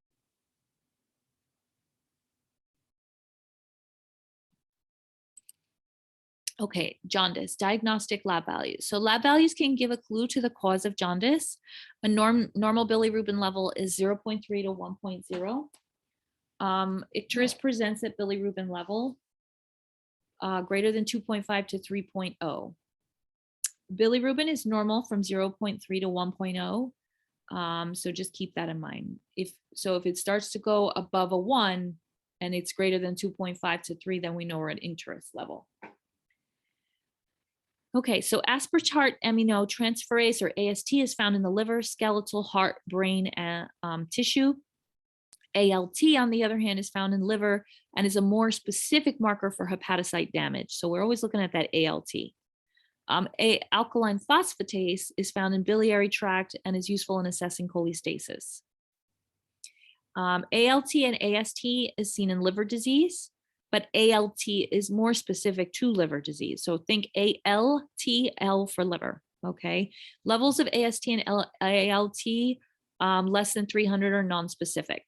Okay, jaundice, diagnostic lab values. So lab values can give a clue to the cause of jaundice. A normal bilirubin level is 0.3 to 1.0. Icterus presents at bilirubin level greater than 2.5 to 3.0. Bilirubin is normal from 0.3 to 1.0. So just keep that in mind. If it starts to go above a 1 and it's greater than 2.5 to 3, then we know we're at icterus level. Okay, so aspartate aminotransferase, or AST, is found in the liver, skeletal, heart, brain, and tissue. ALT, on the other hand, is found in liver and is a more specific marker for hepatocyte damage. So we're always looking at that ALT. Alkaline phosphatase is found in biliary tract and is useful in assessing cholestasis. ALT and AST is seen in liver disease, but ALT is more specific to liver disease. So think ALT for liver, okay? Levels of AST and ALT less than 300 are non-specific.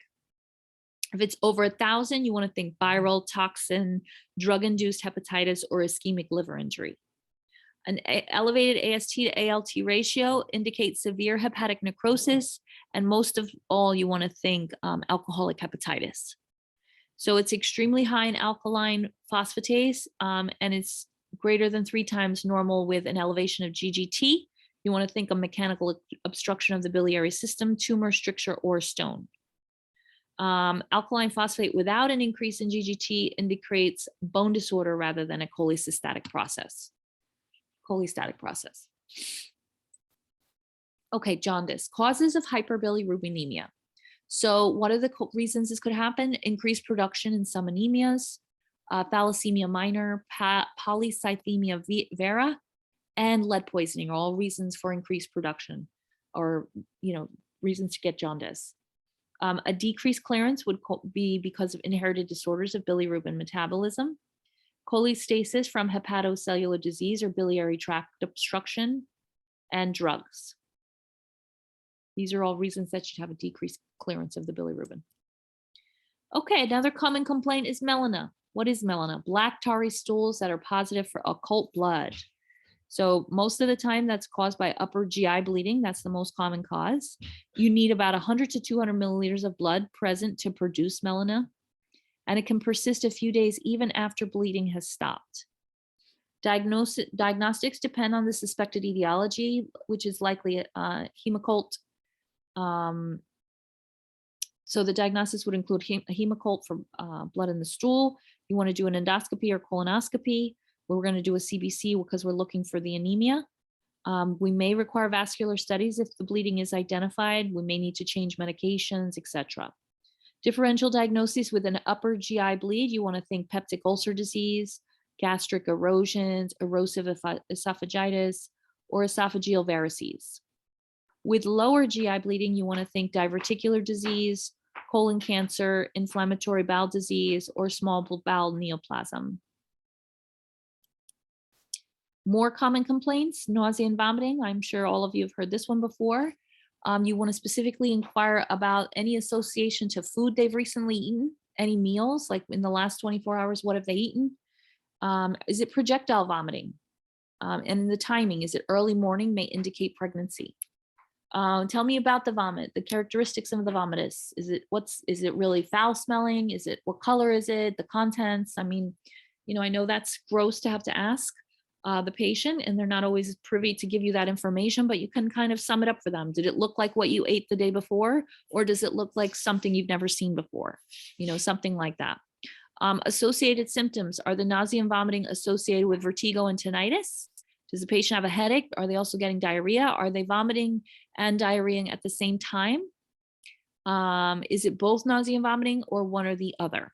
If it's over 1,000, you want to think viral, toxin, drug-induced hepatitis, or ischemic liver injury. An elevated AST to ALT ratio indicates severe hepatic necrosis, and most of all, you want to think alcoholic hepatitis. So it's extremely high in alkaline phosphatase, and it's greater than 3 times normal with an elevation of GGT. You want to think of mechanical obstruction of the biliary system, tumor, stricture, or stone. Alkaline phosphate without an increase in GGT indicates bone disorder rather than a cholestatic process. Okay, jaundice, causes of hyperbilirubinemia. So what are the reasons this could happen? Increased production in some anemias, thalassemia minor, polycythemia vera, and lead poisoning are all reasons for increased production, or reasons to get jaundice. A decreased clearance would be because of inherited disorders of bilirubin metabolism, cholestasis from hepatocellular disease or biliary tract obstruction, and drugs. These are all reasons that should have a decreased clearance of the bilirubin. Okay, another common complaint is melena. What is melena? Black tarry stools that are positive for occult blood. So most of the time that's caused by upper GI bleeding. That's the most common cause. You need about 100 to 200 milliliters of blood present to produce melena, and it can persist a few days even after bleeding has stopped. Diagnostics depend on the suspected etiology, which is likely hemoccult. So the diagnosis would include hemoccult for blood in the stool. You want to do an endoscopy or colonoscopy. We're going to do a CBC because we're looking for the anemia. We may require vascular studies if the bleeding is identified. We may need to change medications, etc. Differential diagnosis with an upper GI bleed, you want to think peptic ulcer disease, gastric erosions, erosive esophagitis, or esophageal varices. With lower GI bleeding, you want to think diverticular disease, colon cancer, inflammatory bowel disease, or small bowel neoplasm. More common complaints, nausea and vomiting. I'm sure all of you have heard this one before. You want to specifically inquire about any association to food they've recently eaten, any meals, like in the last 24 hours, what have they eaten? Is it projectile vomiting? And the timing, is it early morning, may indicate pregnancy. Tell me about the vomit, the characteristics of the vomitus. Is it really foul smelling? What color is it? The contents? I mean, I know that's gross to have to ask the patient, and they're not always privy to give you that information, but you can kind of sum it up for them. Did it look like what you ate the day before, or does it look like something you've never seen before? Something like that. Associated symptoms, are the nausea and vomiting associated with vertigo and tinnitus? Does the patient have a headache? Are they also getting diarrhea? Are they vomiting and diarrheaing at the same time? Is it both nausea and vomiting, or one or the other?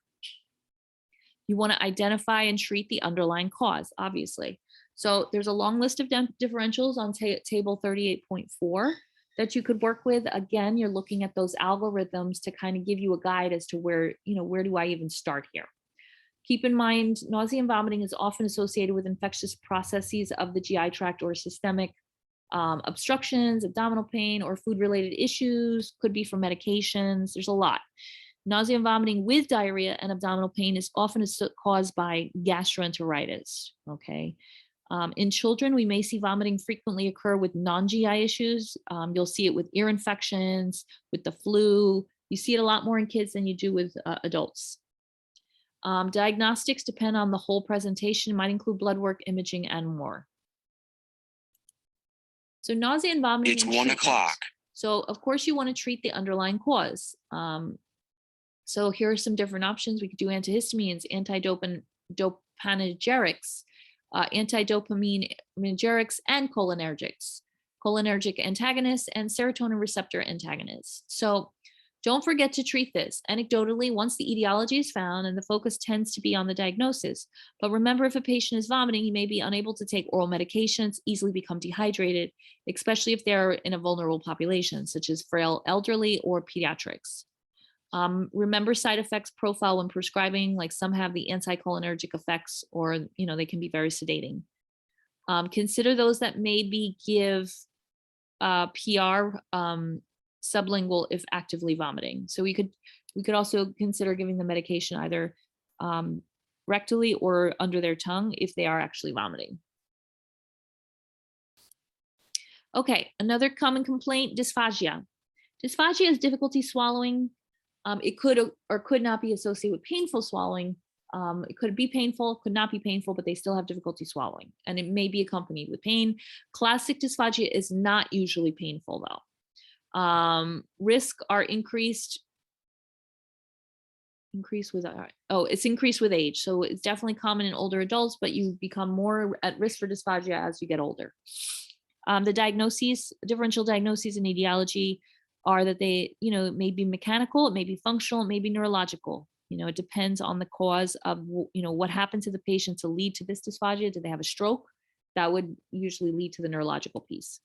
You want to identify and treat the underlying cause, obviously. So there's a long list of differentials on table 38.4 that you could work with. Again, you're looking at those algorithms to kind of give you a guide as to where do I even start here. Keep in mind, nausea and vomiting is often associated with infectious processes of the GI tract or systemic obstructions, abdominal pain, or food-related issues, could be from medications. There's a lot. Nausea and vomiting with diarrhea and abdominal pain is often caused by gastroenteritis, okay? In children, we may see vomiting frequently occur with non-GI issues. You'll see it with ear infections, with the flu. You see it a lot more in kids than you do with adults. Diagnostics depend on the whole presentation, might include blood work, imaging, and more. So nausea and vomiting. It's 1 o'clock. So of course you want to treat the underlying cause. So here are some different options. We could do antihistamines, antidopanergics, antidopaminergics, and cholinergics, cholinergic antagonists, and serotonin receptor antagonists. So don't forget to treat this anecdotally once the etiology is found, and the focus tends to be on the diagnosis. But remember, if a patient is vomiting, he may be unable to take oral medications, easily become dehydrated, especially if they're in a vulnerable population, such as frail elderly or pediatrics. Remember side effects profile when prescribing, like some have the anticholinergic effects, or they can be very sedating. Consider those that maybe give PR sublingual if actively vomiting. So we could also consider giving the medication either rectally or under their tongue if they are actually vomiting. Okay, another common complaint, dysphagia. Dysphagia is difficulty swallowing. It could or could not be associated with painful swallowing. It could be painful, could not be painful, but they still have difficulty swallowing, and it may be accompanied with pain. Classic dysphagia is not usually painful though. Risk are increased with age. So it's definitely common in older adults, but you become more at risk for dysphagia as you get older. The differential diagnoses and etiology are that they, it may be mechanical, it may be functional, it may be neurological. It depends on the cause of, what happened to the patient to lead to this dysphagia. Did they have a stroke? That would usually lead to the neurological piece.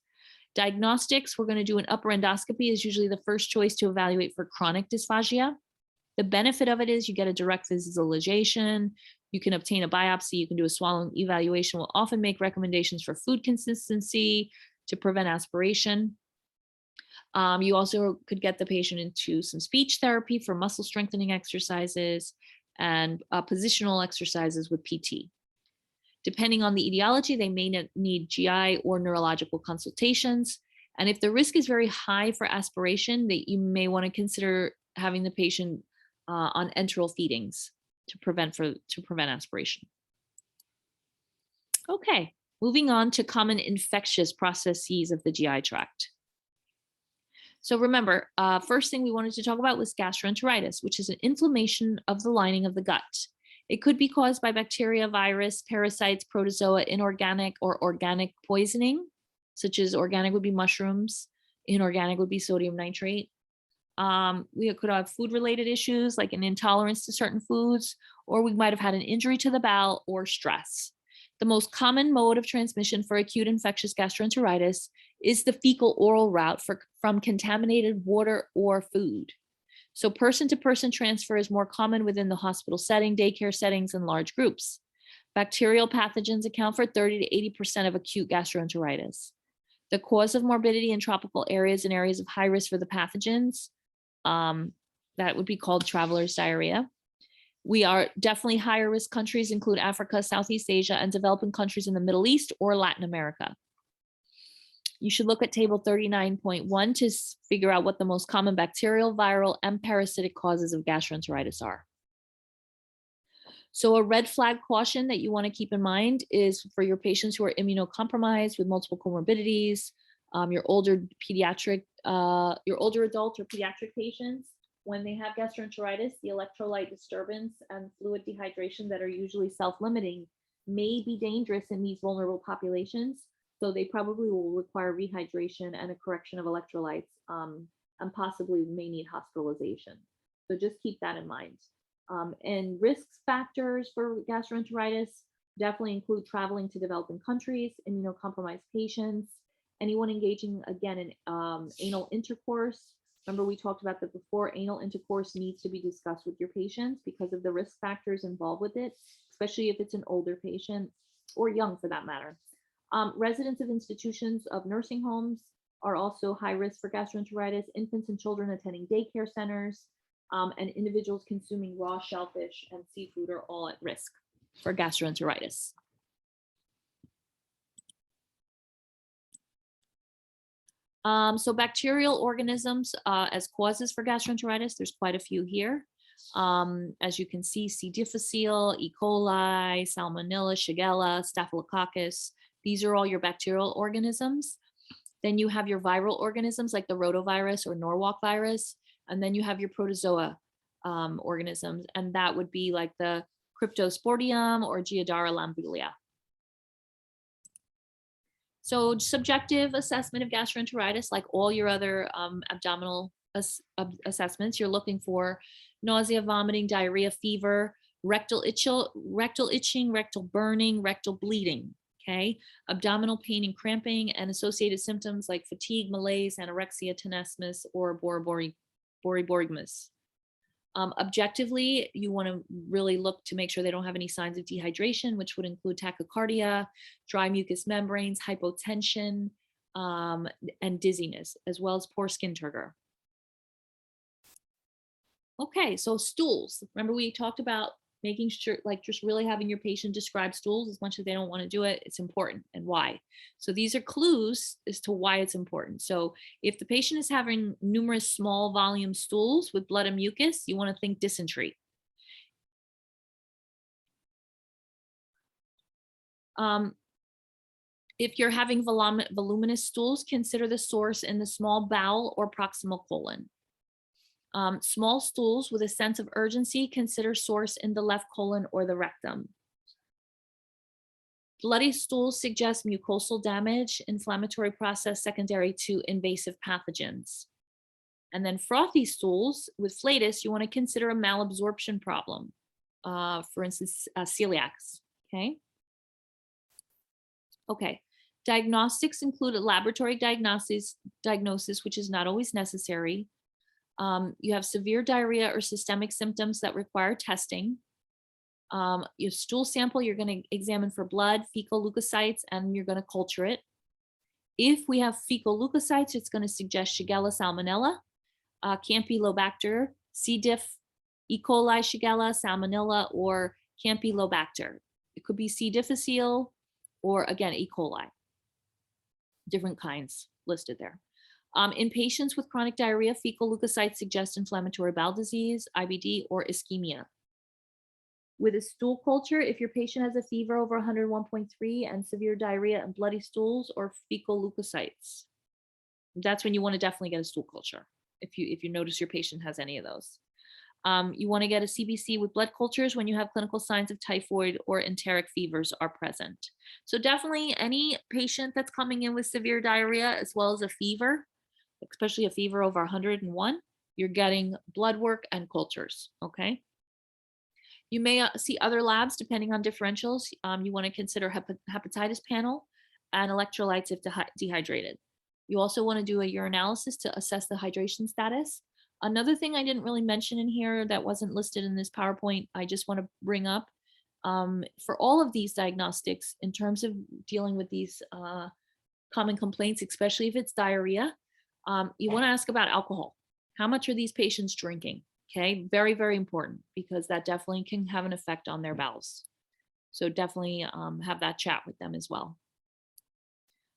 Diagnostics, we're going to do an upper endoscopy is usually the first choice to evaluate for chronic dysphagia. The benefit of it is you get a direct visualization, you can obtain a biopsy, you can do a swallowing evaluation. We'll often make recommendations for food consistency to prevent aspiration. You also could get the patient into some speech therapy for muscle strengthening exercises and positional exercises with PT. Depending on the etiology, they may need GI or neurological consultations. And if the risk is very high for aspiration, that you may want to consider having the patient on enteral feedings to prevent aspiration. Okay, moving on to common infectious processes of the GI tract. So remember, first thing we wanted to talk about was gastroenteritis, which is an inflammation of the lining of the gut. It could be caused by bacteria, virus, parasites, protozoa, inorganic or organic poisoning, such as organic would be mushrooms, inorganic would be sodium nitrate. We could have food-related issues like an intolerance to certain foods, or we might have had an injury to the bowel or stress. The most common mode of transmission for acute infectious gastroenteritis is the fecal oral route from contaminated water or food. So person-to-person transfer is more common within the hospital setting, daycare settings, and large groups. Bacterial pathogens account for 30 to 80% of acute gastroenteritis. The cause of morbidity in tropical areas and areas of high risk for the pathogens, that would be called traveler's diarrhea. We are definitely higher risk countries include Africa, Southeast Asia, and developing countries in the Middle East or Latin America. You should look at table 39.1 to figure out what the most common bacterial, viral, and parasitic causes of gastroenteritis are. So a red flag caution that you want to keep in mind is for your patients who are immunocompromised with multiple comorbidities, your older adult or pediatric patients. When they have gastroenteritis, the electrolyte disturbance and fluid dehydration that are usually self-limiting may be dangerous in these vulnerable populations. So they probably will require rehydration and a correction of electrolytes, and possibly may need hospitalization. So just keep that in mind. And risk factors for gastroenteritis definitely include traveling to developing countries, immunocompromised patients, anyone engaging again in anal intercourse. Remember, we talked about that before. Anal intercourse needs to be discussed with your patients because of the risk factors involved with it, especially if it's an older patient or young for that matter. Residents of institutions of nursing homes are also high risk for gastroenteritis. Infants and children attending daycare centers, and individuals consuming raw shellfish and seafood are all at risk for gastroenteritis. So bacterial organisms as causes for gastroenteritis, there's quite a few here. As you can see, C. difficile, E. coli, Salmonella, Shigella, Staphylococcus. These are all your bacterial organisms. Then you have your viral organisms like the rotavirus or Norwalk virus. And then you have your protozoa organisms, and that would be like the Cryptosporidium or Giardara lambelia. So subjective assessment of gastroenteritis, like all your other abdominal assessments, you're looking for nausea, vomiting, diarrhea, fever, rectal itching, rectal burning, rectal bleeding, okay? Abdominal pain and cramping and associated symptoms like fatigue, malaise, anorexia, tenesmus, or borborygmus. Objectively, you want to really look to make sure they don't have any signs of dehydration, which would include tachycardia, dry mucous membranes, hypotension, and dizziness, as well as poor skin turgor. Okay, so stools. Remember we talked about making sure, like just really having your patient describe stools as much as they don't want to do it. It's important, and why. So these are clues as to why it's important. So if the patient is having numerous small volume stools with blood and mucus, you want to think dysentery. If you're having voluminous stools, consider the source in the small bowel or proximal colon. Small stools with a sense of urgency, consider source in the left colon or the rectum. Bloody stools suggest mucosal damage, inflammatory process secondary to invasive pathogens. And then frothy stools with flatus, you want to consider a malabsorption problem. For instance, celiacs, okay? Okay, diagnostics include a laboratory diagnosis, which is not always necessary. You have severe diarrhea or systemic symptoms that require testing. Your stool sample, you're going to examine for blood, fecal leukocytes, and you're going to culture it. If we have fecal leukocytes, it's going to suggest Shigella, Salmonella, Campylobacter, C. diff, E. coli, Shigella, Salmonella, or Campylobacter. It could be C. difficile or again, E. coli. Different kinds listed there. In patients with chronic diarrhea, fecal leukocytes suggest inflammatory bowel disease, IBD, or ischemia. With a stool culture, if your patient has a fever over 101.3 and severe diarrhea and bloody stools or fecal leukocytes, that's when you want to definitely get a stool culture if you notice your patient has any of those. You want to get a CBC with blood cultures when you have clinical signs of typhoid or enteric fevers are present. So definitely any patient that's coming in with severe diarrhea as well as a fever, especially a fever over 101, you're getting blood work and cultures, okay? You may see other labs depending on differentials. You want to consider hepatitis panel and electrolytes if dehydrated. You also want to do a urinalysis to assess the hydration status. Another thing I didn't really mention in here that wasn't listed in this PowerPoint, I just want to bring up for all of these diagnostics in terms of dealing with these common complaints, especially if it's diarrhea, you want to ask about alcohol. How much are these patients drinking? Okay, very, very important because that definitely can have an effect on their bowels. So definitely have that chat with them as well.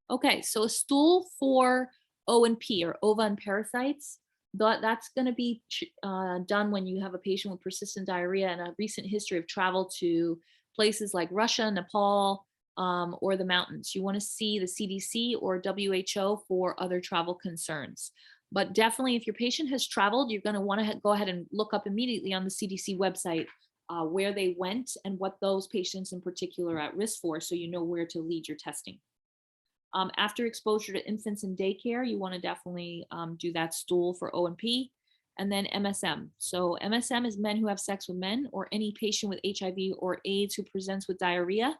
Okay, so a stool for O and P or ova and parasites, that's going to be done when you have a patient with persistent diarrhea and a recent history of travel to places like Russia, Nepal, or the mountains. You want to see the CDC or WHO for other travel concerns. But definitely, if your patient has traveled, you're going to want to go ahead and look up immediately on the CDC website where they went and what those patients in particular are at risk for, so you know where to lead your testing. After exposure to infants in daycare, you want to definitely do that stool for O and P. And then MSM. So MSM is men who have sex with men or any patient with HIV or AIDS who presents with diarrhea,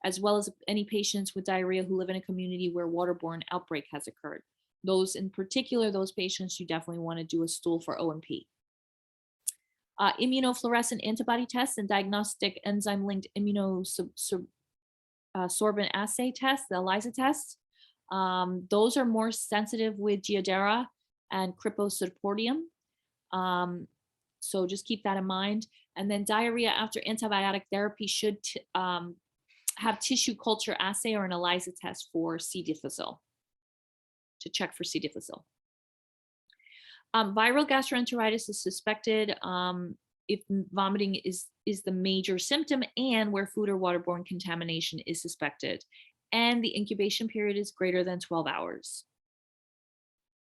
as well as any patients with diarrhea who live in a community where waterborne outbreak has occurred. Those in particular, those patients, you definitely want to do a stool for O and P. Immunofluorescent antibody tests and diagnostic enzyme-linked immunosorbent assay tests, the ELISA tests. Those are more sensitive with Giardera and Cryptospordium. So just keep that in mind. And then diarrhea after antibiotic therapy should have tissue culture assay or an ELISA test for C. difficile, to check for C. difficile. Viral gastroenteritis is suspected if vomiting is the major symptom and where food or waterborne contamination is suspected, and the incubation period is greater than 12 hours.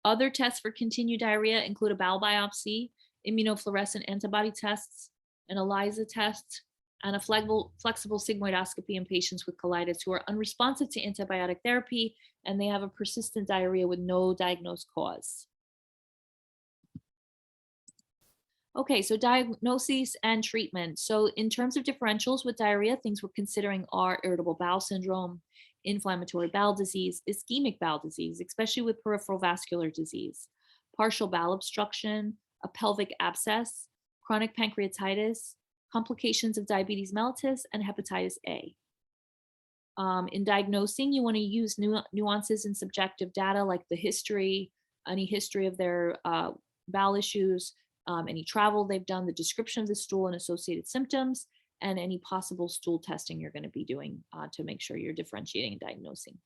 Other tests for continued diarrhea include a bowel biopsy, immunofluorescent antibody tests, an ELISA test, and a flexible sigmoidoscopy in patients with colitis who are unresponsive to antibiotic therapy and they have a persistent diarrhea with no diagnosed cause. Okay, so diagnoses and treatment. So in terms of differentials with diarrhea, things we're considering are irritable bowel syndrome, inflammatory bowel disease, ischemic bowel disease, especially with peripheral vascular disease, partial bowel obstruction, a pelvic abscess, chronic pancreatitis, complications of diabetes mellitus, and hepatitis A. In diagnosing, you want to use nuances in subjective data like the history, any history of their bowel issues, any travel they've done, the description of the stool and associated symptoms, and any possible stool testing you're going to be doing to make sure you're differentiating and diagnosing.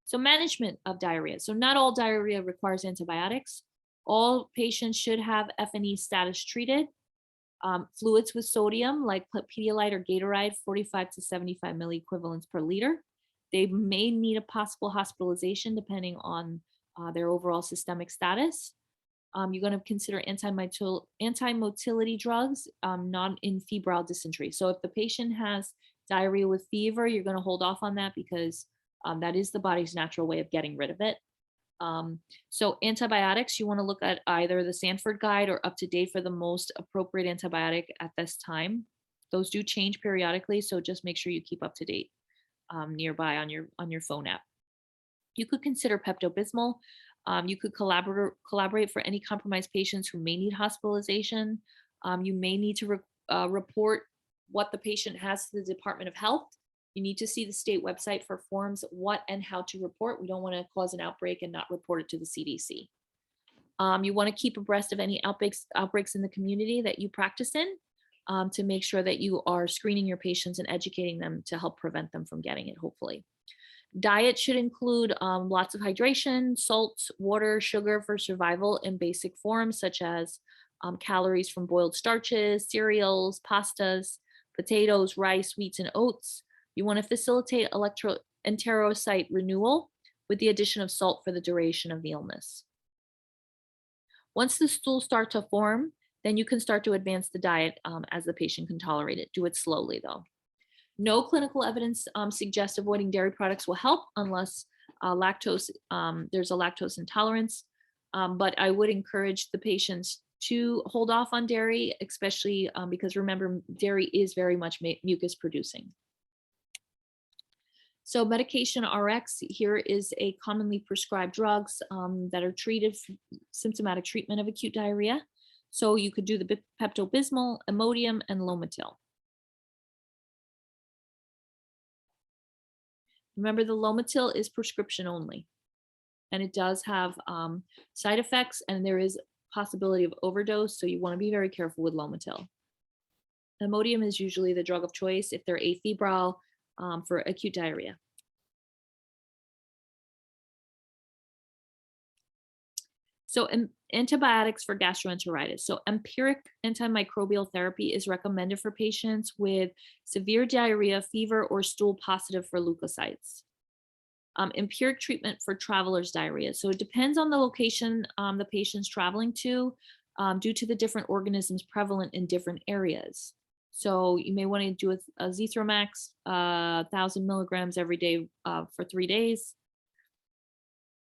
So management of diarrhea. So not all diarrhea requires antibiotics. All patients should have FNP status treated. Fluids with sodium like Pedialyte or Gatorade, 45 to 75 milliequivalents per liter. They may need a possible hospitalization depending on their overall systemic status. You're going to consider anti-motility drugs, not in febrile dysentery. So if the patient has diarrhea with fever, you're going to hold off on that because that is the body's natural way of getting rid of it. So antibiotics, you want to look at either the Sanford guide or up to date for the most appropriate antibiotic at this time. Those do change periodically, so just make sure you keep up to date nearby on your phone app. You could consider Pepto-Bismol. You could collaborate for any compromised patients who may need hospitalization. You may need to report what the patient has to the Department of Health. You need to see the state website for forms, what and how to report. We don't want to cause an outbreak and not report it to the CDC. You want to keep abreast of any outbreaks in the community that you practice in to make sure that you are screening your patients and educating them to help prevent them from getting it, hopefully. Diet should include lots of hydration, salt, water, sugar for survival in basic forms, such as calories from boiled starches, cereals, pastas, potatoes, rice, wheats, and oats. You want to facilitate enterocyte renewal with the addition of salt for the duration of the illness. Once the stools start to form, then you can start to advance the diet as the patient can tolerate it. Do it slowly, though. No clinical evidence suggests avoiding dairy products will help unless there's a lactose intolerance. But I would encourage the patients to hold off on dairy, especially because remember, dairy is very much mucus producing. So medication RX here is a commonly prescribed drugs that are treated for symptomatic treatment of acute diarrhea. So you could do the Pepto-Bismol, Imodium, and Lomotil. Remember, the Lomotil is prescription only, and it does have side effects, and there is possibility of overdose. So you want to be very careful with Lomotil. Imodium is usually the drug of choice if they're afebrile for acute diarrhea. So antibiotics for gastroenteritis. So empiric antimicrobial therapy is recommended for patients with severe diarrhea, fever, or stool positive for leukocytes. Empiric treatment for traveler's diarrhea. So it depends on the location the patient's traveling to due to the different organisms prevalent in different areas. So you may want to do a Zithromax, 1,000 milligrams every day for 3 days.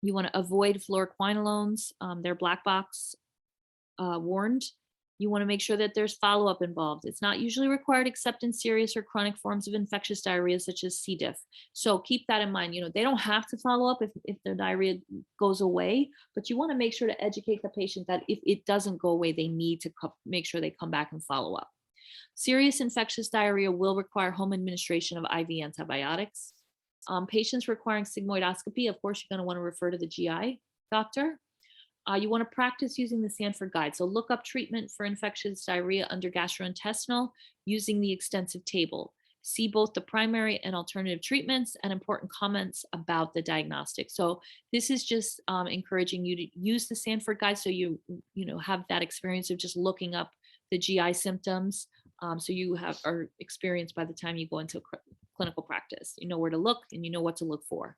You want to avoid fluoroquinolones. They're black box warned. You want to make sure that there's follow-up involved. It's not usually required except in serious or chronic forms of infectious diarrhea, such as C. diff. So keep that in mind. They don't have to follow up if the diarrhea goes away, but you want to make sure to educate the patient that if it doesn't go away, they need to make sure they come back and follow up. Serious infectious diarrhea will require home administration of IV antibiotics. Patients requiring sigmoidoscopy, of course, you're going to want to refer to the GI doctor. You want to practice using the Sanford guide. So look up treatment for infectious diarrhea under gastrointestinal using the extensive table. See both the primary and alternative treatments and important comments about the diagnostic. So this is just encouraging you to use the Sanford guide so you have that experience of just looking up the GI symptoms. So you are experienced by the time you go into clinical practice. You know where to look and you know what to look for.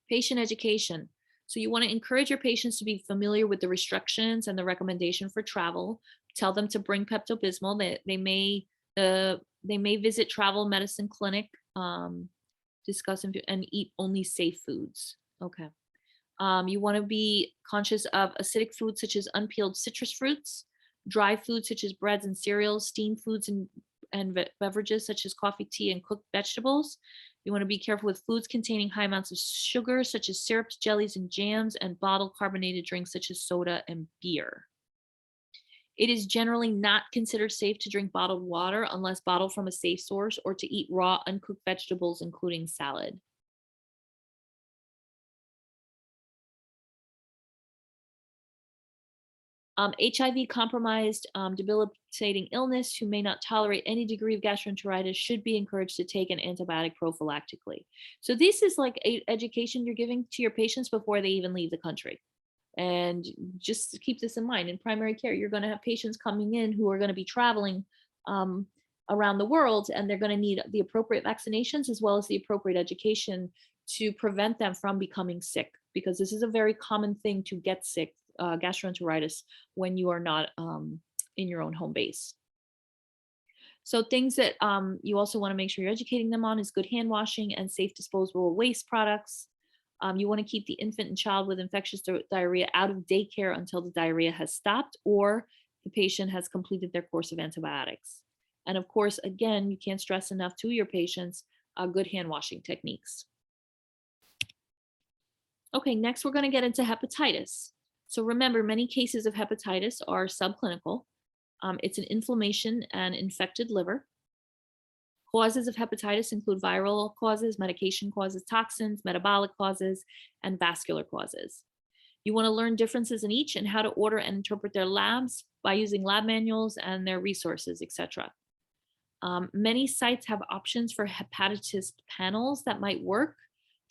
Patient education. So you want to encourage your patients to be familiar with the restrictions and the recommendation for travel. Tell them to bring Pepto-Bismol. They may visit travel medicine clinic, discuss and eat only safe foods. Okay. You want to be conscious of acidic foods such as unpeeled citrus fruits, dry foods such as breads and cereals, steamed foods and beverages such as coffee, tea, and cooked vegetables. You want to be careful with foods containing high amounts of sugar, such as syrups, jellies, and jams, and bottled carbonated drinks such as soda and beer. It is generally not considered safe to drink bottled water unless bottled from a safe source or to eat raw, uncooked vegetables, including salad. HIV compromised, debilitating illness who may not tolerate any degree of gastroenteritis should be encouraged to take an antibiotic prophylactically. So this is like education you're giving to your patients before they even leave the country. And just keep this in mind. In primary care, you're going to have patients coming in who are going to be traveling around the world, and they're going to need the appropriate vaccinations as well as the appropriate education to prevent them from becoming sick, because this is a very common thing to get sick, gastroenteritis, when you are not in your own home base. So things that you also want to make sure you're educating them on is good hand washing and safe disposable waste products. You want to keep the infant and child with infectious diarrhea out of daycare until the diarrhea has stopped or the patient has completed their course of antibiotics. And of course, again, you can't stress enough to your patients good hand washing techniques. Okay, next we're going to get into hepatitis. So remember, many cases of hepatitis are subclinical. It's an inflammation and infected liver. Causes of hepatitis include viral causes, medication causes, toxins, metabolic causes, and vascular causes. You want to learn differences in each and how to order and interpret their labs by using lab manuals and their resources, etc. Many sites have options for hepatitis panels that might work.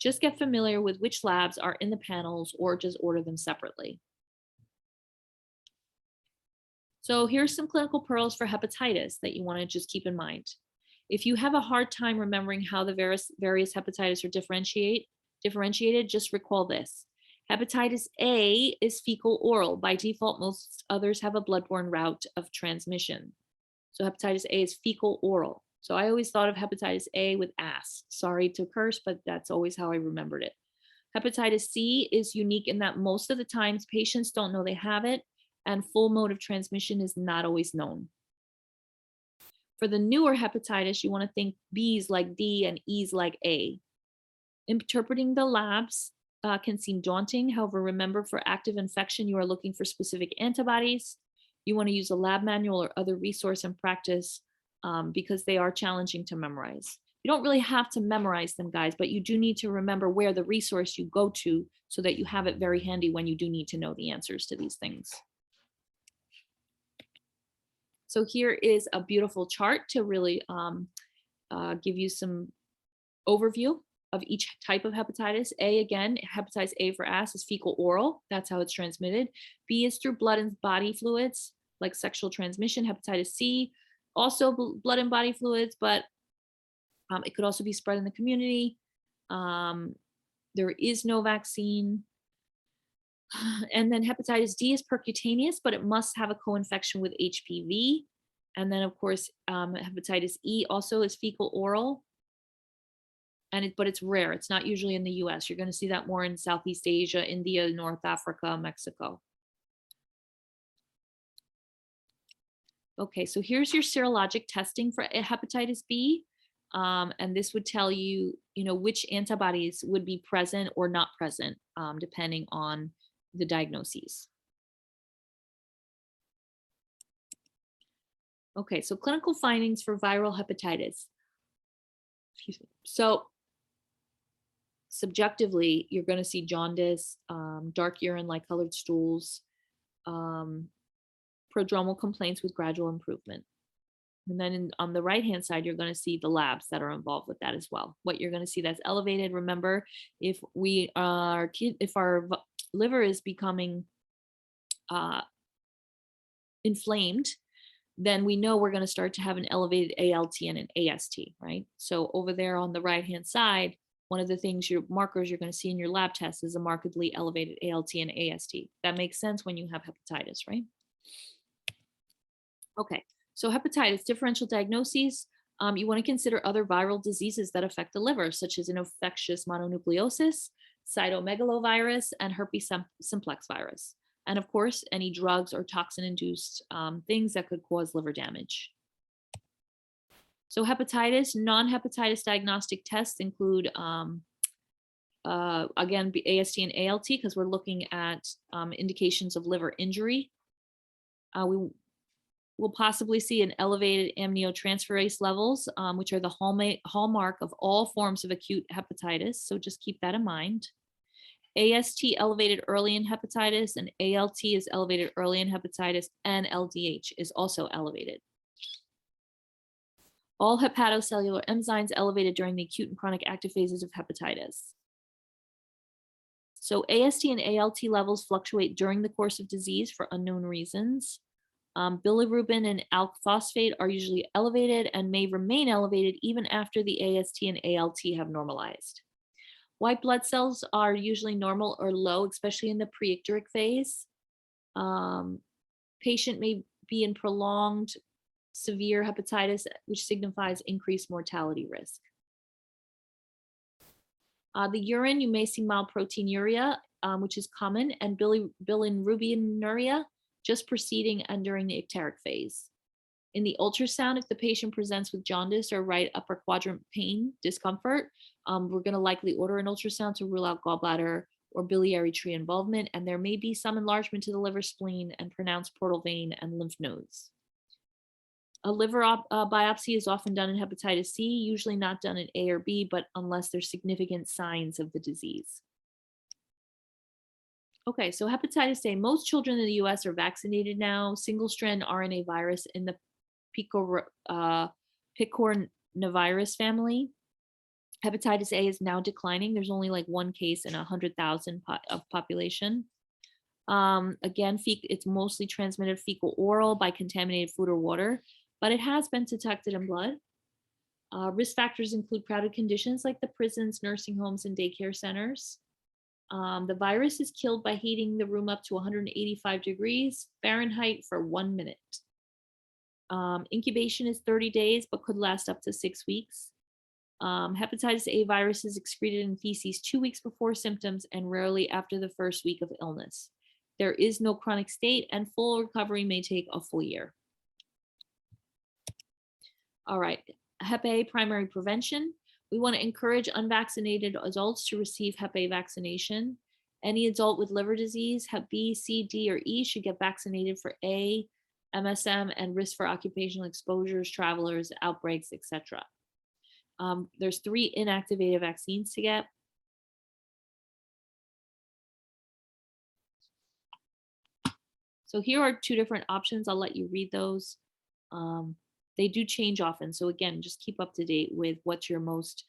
Just get familiar with which labs are in the panels or just order them separately. So here's some clinical pearls for hepatitis that you want to just keep in mind. If you have a hard time remembering how the various hepatitis are differentiated, just recall this. Hepatitis A is fecal oral. By default, most others have a bloodborne route of transmission. So hepatitis A is fecal oral. So I always thought of hepatitis A with ass. Sorry to curse, but that's always how I remembered it. Hepatitis C is unique in that most of the times patients don't know they have it, and full mode of transmission is not always known. For the newer hepatitis, you want to think B's like D and E's like A. Interpreting the labs can seem daunting. However, remember, for active infection, you are looking for specific antibodies. You want to use a lab manual or other resource and practice because they are challenging to memorize. You don't really have to memorize them, guys, but you do need to remember where the resource you go to so that you have it very handy when you do need to know the answers to these things. So here is a beautiful chart to really give you some overview of each type of hepatitis. A, again, hepatitis A for ass is fecal oral. That's how it's transmitted. B is through blood and body fluids, like sexual transmission. Hepatitis C, also blood and body fluids, but it could also be spread in the community. There is no vaccine. And then hepatitis D is percutaneous, but it must have a co-infection with HPV. And then, of course, hepatitis E also is fecal oral. But it's rare. It's not usually in the US. You're going to see that more in Southeast Asia, India, North Africa, Mexico. Okay, so here's your serologic testing for hepatitis B. And this would tell you, which antibodies would be present or not present, depending on the diagnoses. Okay, so clinical findings for viral hepatitis. Excuse me. So subjectively, you're going to see jaundice, dark urine-like colored stools, prodromal complaints with gradual improvement. And then on the right-hand side, you're going to see the labs that are involved with that as well. What you're going to see that's elevated, remember, if our liver is becoming inflamed, then we know we're going to start to have an elevated ALT and an AST, right? So over there on the right-hand side, one of the things, your markers you're going to see in your lab test is a markedly elevated ALT and AST. That makes sense when you have hepatitis, right? Okay, so hepatitis differential diagnoses. You want to consider other viral diseases that affect the liver, such as an infectious mononucleosis, cytomegalovirus, and herpes simplex virus. And of course, any drugs or toxin-induced things that could cause liver damage. So hepatitis, non-hepatitis diagnostic tests include, again, AST and ALT, because we're looking at indications of liver injury. We will possibly see an elevated amniotransferase levels, which are the hallmark of all forms of acute hepatitis. So just keep that in mind. AST elevated early in hepatitis, and ALT is elevated early in hepatitis, and LDH is also elevated. All hepatocellular enzymes elevated during the acute and chronic active phases of hepatitis. So AST and ALT levels fluctuate during the course of disease for unknown reasons. Bilirubin and alk phosphate are usually elevated and may remain elevated even after the AST and ALT have normalized. White blood cells are usually normal or low, especially in the preicteric phase. Patient may be in prolonged severe hepatitis, which signifies increased mortality risk. The urine, you may see mild proteinuria, which is common, and bilirubinuria just preceding and during the icteric phase. In the ultrasound, if the patient presents with jaundice or right upper quadrant pain, discomfort, we're going to likely order an ultrasound to rule out gallbladder or biliary tree involvement, and there may be some enlargement to the liver, spleen, and pronounced portal vein and lymph nodes. A liver biopsy is often done in hepatitis C, usually not done in A or B, but unless there's significant signs of the disease. Okay, so hepatitis A, most children in the US are vaccinated now. Single-strand RNA virus in the picornavirus family. Hepatitis A is now declining. There's only like one case in 100,000 of population. Again, it's mostly transmitted fecal oral by contaminated food or water, but it has been detected in blood. Risk factors include crowded conditions like the prisons, nursing homes, and daycare centers. The virus is killed by heating the room up to 185 degrees Fahrenheit for 1 minute. Incubation is 30 days, but could last up to 6 weeks. Hepatitis A virus is excreted in feces 2 weeks before symptoms and rarely after the first week of illness. There is no chronic state and full recovery may take a full year. All right, Hep A primary prevention. We want to encourage unvaccinated adults to receive Hep A vaccination. Any adult with liver disease, Hep B, C, D, or E should get vaccinated for A, MSM, and risk for occupational exposures, travelers, outbreaks, etc. There's 3 inactivated vaccines to get. So here are 2 different options. I'll let you read those. They do change often. So again, just keep up to date with what's your most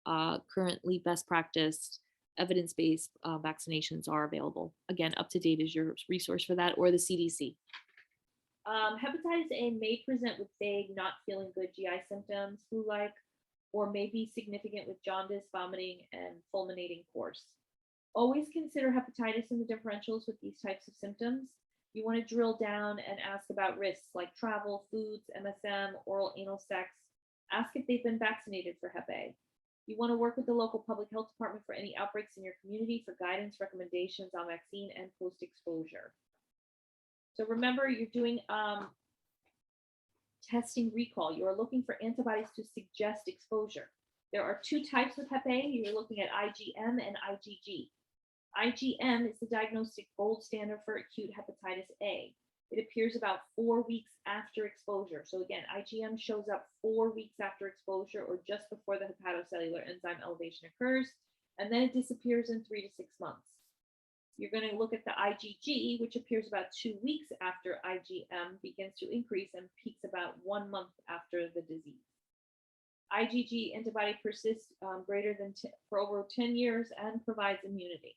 currently best practice, evidence-based vaccinations are available. Again, up to date is your resource for that, or the CDC. Hepatitis A may present with vague, not feeling good GI symptoms, flu-like, or may be significant with jaundice, vomiting, and fulminating course. Always consider hepatitis in the differentials with these types of symptoms. You want to drill down and ask about risks like travel, foods, MSM, oral anal sex. Ask if they've been vaccinated for Hep A. You want to work with the local public health department for any outbreaks in your community for guidance, recommendations on vaccine and post-exposure. So remember, you're doing testing recall. You are looking for antibodies to suggest exposure. There are 2 types of Hep A. You're looking at IgM and IgG. IgM is the diagnostic gold standard for acute hepatitis A. It appears about 4 weeks after exposure. So again, IgM shows up 4 weeks after exposure or just before the hepatocellular enzyme elevation occurs, and then it disappears in 3 to 6 months. You're going to look at the IgG, which appears about 2 weeks after IgM begins to increase and peaks about 1 month after the disease. IgG antibody persists for over 10 years and provides immunity.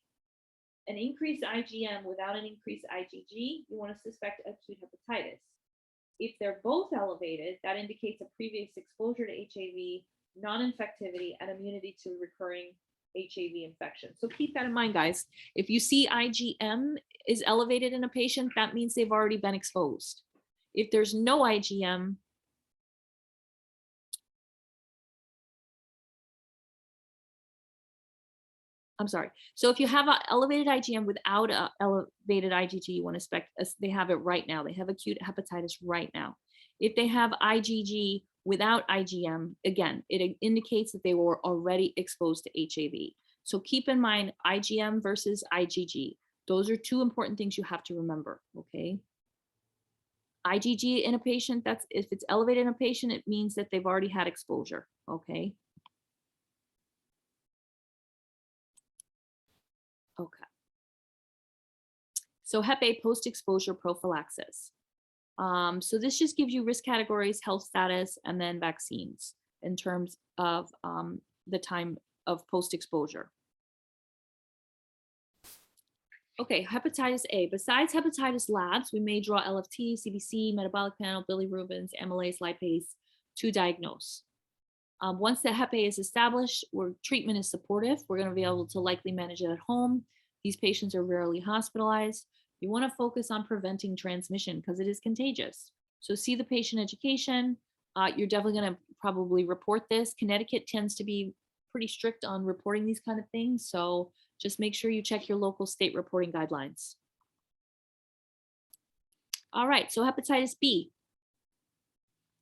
An increased IgM without an increased IgG, you want to suspect acute hepatitis. If they're both elevated, that indicates a previous exposure to HAV, non-infectivity, and immunity to recurring HAV infection. So keep that in mind, guys. If you see IgM is elevated in a patient, that means they've already been exposed. If there's no IgM, I'm sorry. So if you have an elevated IgM without an elevated IgG, you want to expect they have it right now. They have acute hepatitis right now. If they have IgG without IgM, again, it indicates that they were already exposed to HAV. So keep in mind IgM versus IgG. Those are 2 important things you have to remember, okay? IgG in a patient, if it's elevated in a patient, it means that they've already had exposure, okay? Okay. So Hep A post-exposure prophylaxis. So this just gives you risk categories, health status, and then vaccines in terms of the time of post-exposure. Okay, hepatitis A. Besides hepatitis labs, we may draw LFT, CBC, metabolic panel, bilirubins, amylase, lipase to diagnose. Once the Hep A is established, where treatment is supportive, we're going to be able to likely manage it at home. These patients are rarely hospitalized. You want to focus on preventing transmission because it is contagious. So see the patient education. You're definitely going to probably report this. Connecticut tends to be pretty strict on reporting these kind of things. So just make sure you check your local state reporting guidelines. All right, so hepatitis B.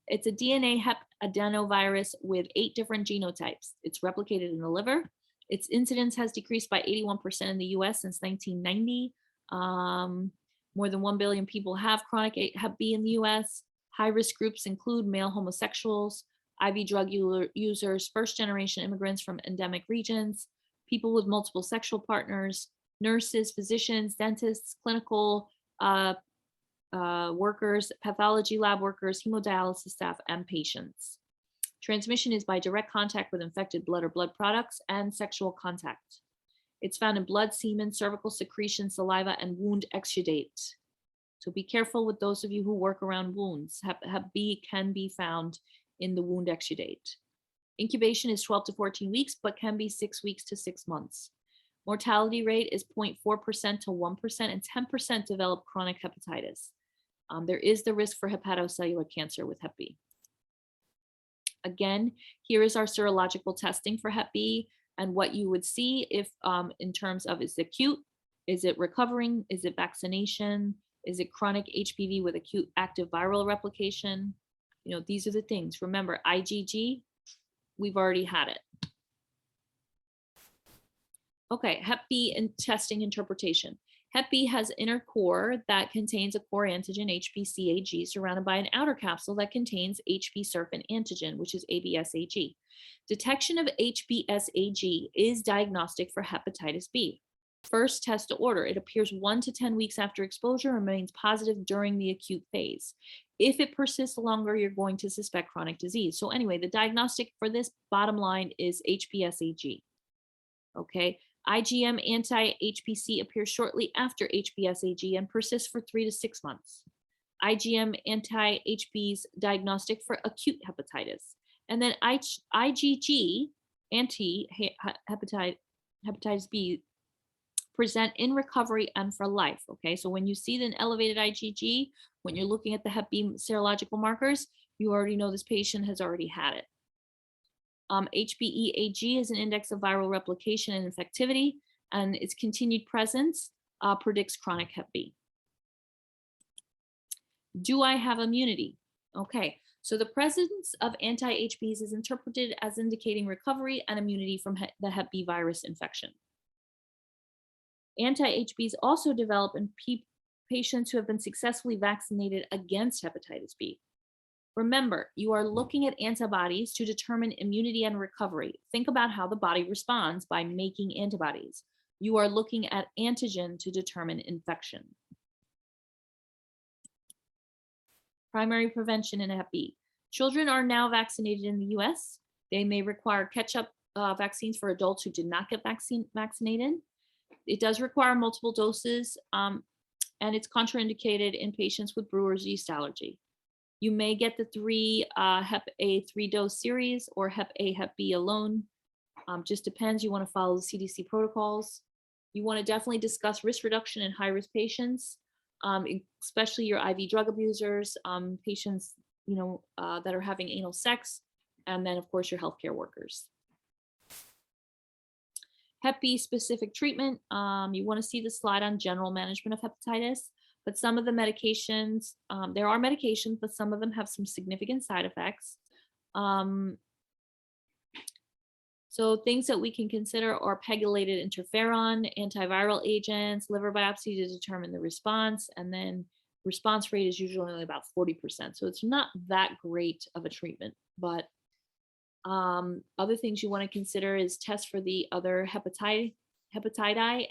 It's a DNA hep adenovirus with 8 different genotypes. It's replicated in the liver. Its incidence has decreased by 81% in the US since 1990. More than 1 billion people have chronic Hep B in the US. High-risk groups include male homosexuals, IV drug users, first-generation immigrants from endemic regions, people with multiple sexual partners, nurses, physicians, dentists, clinical workers, pathology lab workers, hemodialysis staff, and patients. Transmission is by direct contact with infected blood or blood products and sexual contact. It's found in blood, semen, cervical secretion, saliva, and wound exudate. So be careful with those of you who work around wounds. Hep B can be found in the wound exudate. Incubation is 12 to 14 weeks, but can be 6 weeks to 6 months. Mortality rate is 0.4% to 1%, and 10% develop chronic hepatitis. There is the risk for hepatocellular cancer with Hep B. Again, here is our serological testing for Hep B and what you would see if in terms of is it acute, is it recovering, is it vaccination, is it chronic HPV with acute active viral replication? You know, these are the things. Remember, IgG, we've already had it. Okay, Hep B and testing interpretation. Hep B has inner core that contains a core antigen, HBsAg, surrounded by an outer capsule that contains HB surface antigen, which is ABSAG. Detection of HBsAg is diagnostic for hepatitis B. First test to order. It appears 1 to 10 weeks after exposure and remains positive during the acute phase. If it persists longer, you're going to suspect chronic disease. So anyway, the diagnostic for this bottom line is HBsAg. Okay. IgM anti-HBC appears shortly after HBsAg and persists for 3 to 6 months. IgM anti-HB's diagnostic for acute hepatitis. And then IgG anti-hepatitis B present in recovery and for life. Okay, so when you see an elevated IgG, when you're looking at the Hep B serological markers, you already know this patient has already had it. HBeAg is an index of viral replication and infectivity, and its continued presence predicts chronic Hep B. Do I have immunity? Okay, so the presence of anti-HBs is interpreted as indicating recovery and immunity from the Hep B virus infection. Anti-HBs also develop in patients who have been successfully vaccinated against hepatitis B. Remember, you are looking at antibodies to determine immunity and recovery. Think about how the body responds by making antibodies. You are looking at antigen to determine infection. Primary prevention in Hep B. Children are now vaccinated in the US. They may require catch-up vaccines for adults who did not get vaccinated. It does require multiple doses, and it's contraindicated in patients with brewer's yeast allergy. You may get the Hep A 3-dose series or Hep A, Hep B alone. Just depends. You want to follow the CDC protocols. You want to definitely discuss risk reduction in high-risk patients, especially your IV drug abusers, patients that are having anal sex, and then of course your healthcare workers. Hep B specific treatment. You want to see the slide on general management of hepatitis. But some of the medications, there are medications, but some of them have some significant side effects. So things that we can consider are pegylated interferon, antiviral agents, liver biopsy to determine the response, and then response rate is usually only about 40%. So it's not that great of a treatment, but other things you want to consider is test for the other hepatitis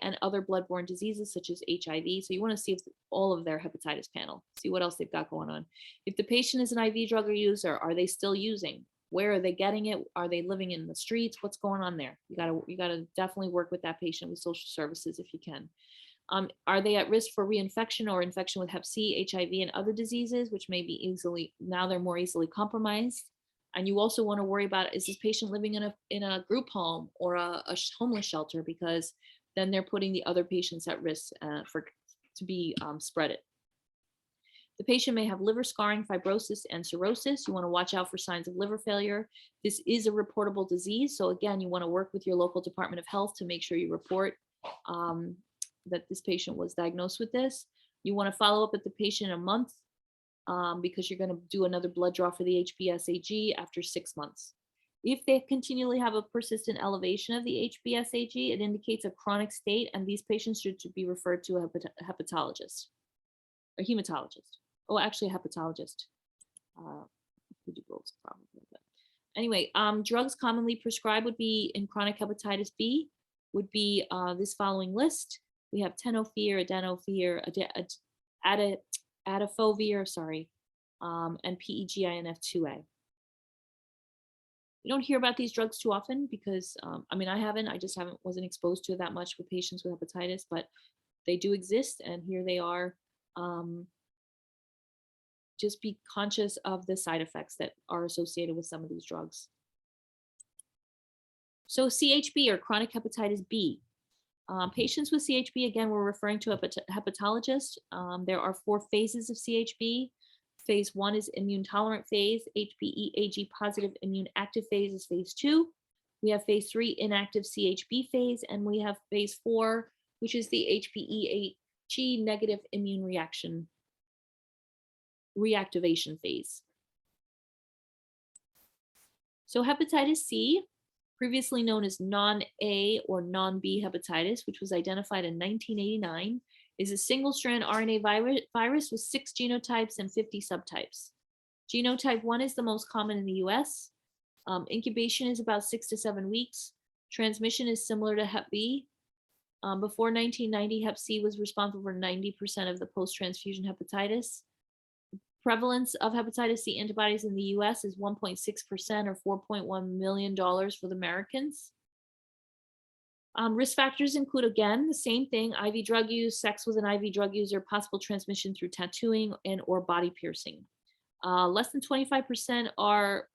and other bloodborne diseases such as HIV. So you want to see if all of their hepatitis panel, see what else they've got going on. If the patient is an IV drug user, are they still using? Where are they getting it? Are they living in the streets? What's going on there? You gotta definitely work with that patient with social services if you can. Are they at risk for reinfection or infection with Hep C, HIV, and other diseases, which may be now they're more easily compromised? And you also want to worry about, is this patient living in a group home or a homeless shelter, because then they're putting the other patients at risk to be spreaded. The patient may have liver scarring, fibrosis, and cirrhosis. You want to watch out for signs of liver failure. This is a reportable disease. So again, you want to work with your local Department of Health to make sure you report that this patient was diagnosed with this. You want to follow up with the patient in a month, because you're going to do another blood draw for the HBsAg after 6 months. If they continually have a persistent elevation of the HBsAg, it indicates a chronic state, and these patients should be referred to a hepatologist, a hematologist. Oh, actually a hepatologist. Could do both probably. But anyway, drugs commonly prescribed would be in chronic hepatitis B, would be this following list. We have tenofovir, adafovir, and PEGINF2A. You don't hear about these drugs too often because, I just wasn't exposed to it that much with patients with hepatitis, but they do exist, and here they are. Just be conscious of the side effects that are associated with some of these drugs. So CHB, or chronic hepatitis B. Patients with CHB, again, we're referring to a hepatologist. There are 4 phases of CHB. Phase 1 is immune tolerant phase. HBeAg positive immune active phase is phase 2. We have phase 3 inactive CHB phase, and we have phase 4, which is the HBeAg negative immune reactivation phase. So hepatitis C, previously known as non-A or non-B hepatitis, which was identified in 1989, is a single-strand RNA virus with 6 genotypes and 50 subtypes. Genotype 1 is the most common in the US. Incubation is about 6 to 7 weeks. Transmission is similar to Hep B. Before 1990, Hep C was responsible for 90% of the post-transfusion hepatitis. Prevalence of hepatitis C antibodies in the US is 1.6% or $4.1 million for the Americans. Risk factors include, again, the same thing: IV drug use, sex with an IV drug user, possible transmission through tattooing and or body piercing. Less than 25% are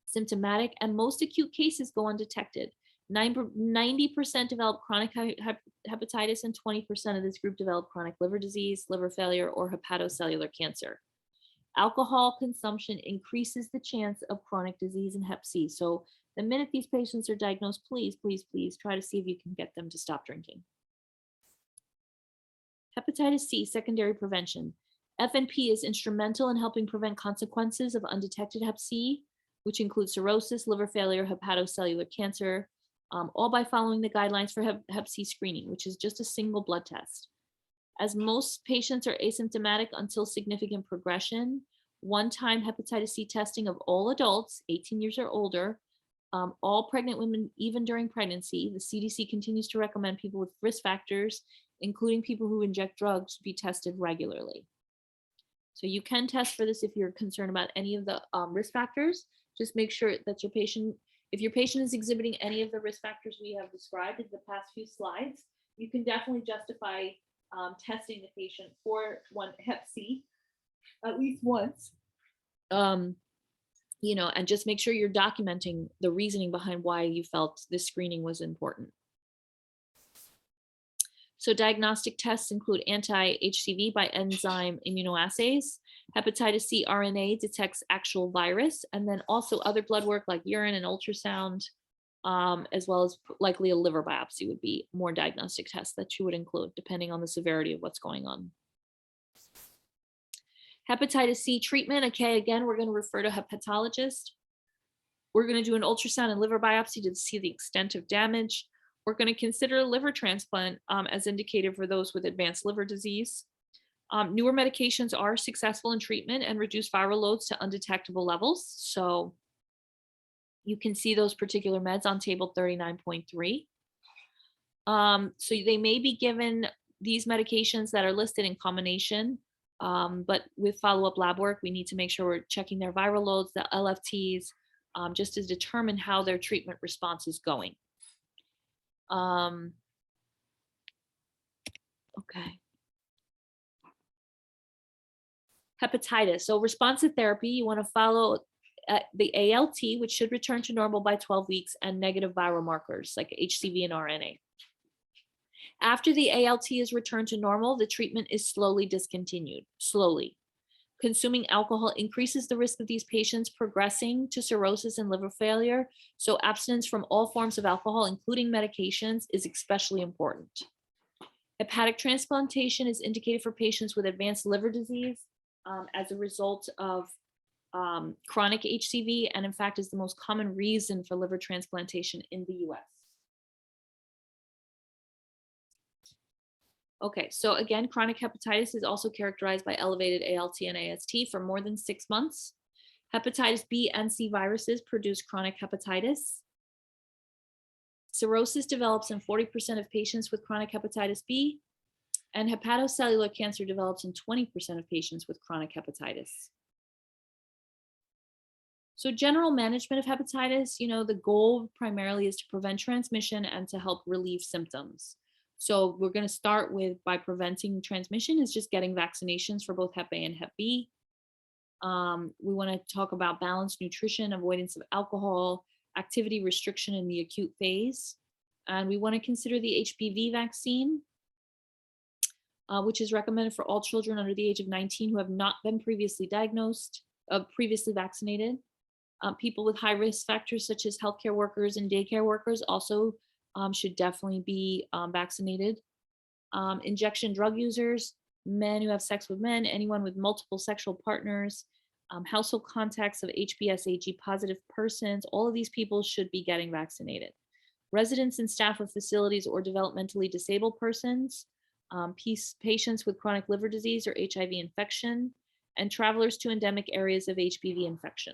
symptomatic, and most acute cases go undetected. 90% develop chronic hepatitis, and 20% of this group develop chronic liver disease, liver failure, or hepatocellular cancer. Alcohol consumption increases the chance of chronic disease and Hep C. So the minute these patients are diagnosed, please, please, please try to see if you can get them to stop drinking. Hepatitis C secondary prevention. FNP is instrumental in helping prevent consequences of undetected Hep C, which include cirrhosis, liver failure, hepatocellular cancer, all by following the guidelines for Hep C screening, which is just a single blood test. As most patients are asymptomatic until significant progression, one-time hepatitis C testing of all adults 18 years or older, all pregnant women, even during pregnancy, the CDC continues to recommend people with risk factors, including people who inject drugs, be tested regularly. So you can test for this if you're concerned about any of the risk factors. Just make sure that your patient, if your patient is exhibiting any of the risk factors we have described in the past few slides, you can definitely justify testing the patient for Hep C at least once. You know, and just make sure you're documenting the reasoning behind why you felt this screening was important. So diagnostic tests include anti-HCV by enzyme immunoassays. Hepatitis C RNA detects actual virus, and then also other blood work like urine and ultrasound, as well as likely a liver biopsy would be more diagnostic tests that you would include depending on the severity of what's going on. Hepatitis C treatment, okay, again, we're going to refer to a hepatologist. We're going to do an ultrasound and liver biopsy to see the extent of damage. We're going to consider a liver transplant as indicated for those with advanced liver disease. Newer medications are successful in treatment and reduce viral loads to undetectable levels. So you can see those particular meds on table 39.3. So they may be given these medications that are listed in combination, but with follow-up lab work, we need to make sure we're checking their viral loads, the LFTs, just to determine how their treatment response is going. Okay. Hepatitis. So responsive therapy, you want to follow the ALT, which should return to normal by 12 weeks, and negative viral markers like HCV and RNA. After the ALT is returned to normal, the treatment is slowly discontinued, slowly. Consuming alcohol increases the risk of these patients progressing to cirrhosis and liver failure. So abstinence from all forms of alcohol, including medications, is especially important. Hepatic transplantation is indicated for patients with advanced liver disease as a result of chronic HCV, and in fact is the most common reason for liver transplantation in the US. Okay, so again, chronic hepatitis is also characterized by elevated ALT and AST for more than 6 months. Hepatitis B and C viruses produce chronic hepatitis. Cirrhosis develops in 40% of patients with chronic hepatitis B, and hepatocellular cancer develops in 20% of patients with chronic hepatitis. So general management of hepatitis, you know, the goal primarily is to prevent transmission and to help relieve symptoms. So we're going to start with, by preventing transmission, is just getting vaccinations for both Hep A and Hep B. We want to talk about balanced nutrition, avoidance of alcohol, activity restriction in the acute phase. And we want to consider the HPV vaccine. which is recommended for all children under the age of 19 who have not been previously diagnosed, previously vaccinated. People with high risk factors such as healthcare workers and daycare workers also should definitely be vaccinated. Injection drug users, men who have sex with men, anyone with multiple sexual partners, household contacts of HBsAg positive persons, all of these people should be getting vaccinated. Residents and staff of facilities or developmentally disabled persons, patients with chronic liver disease or HIV infection, and travelers to endemic areas of HBV infection.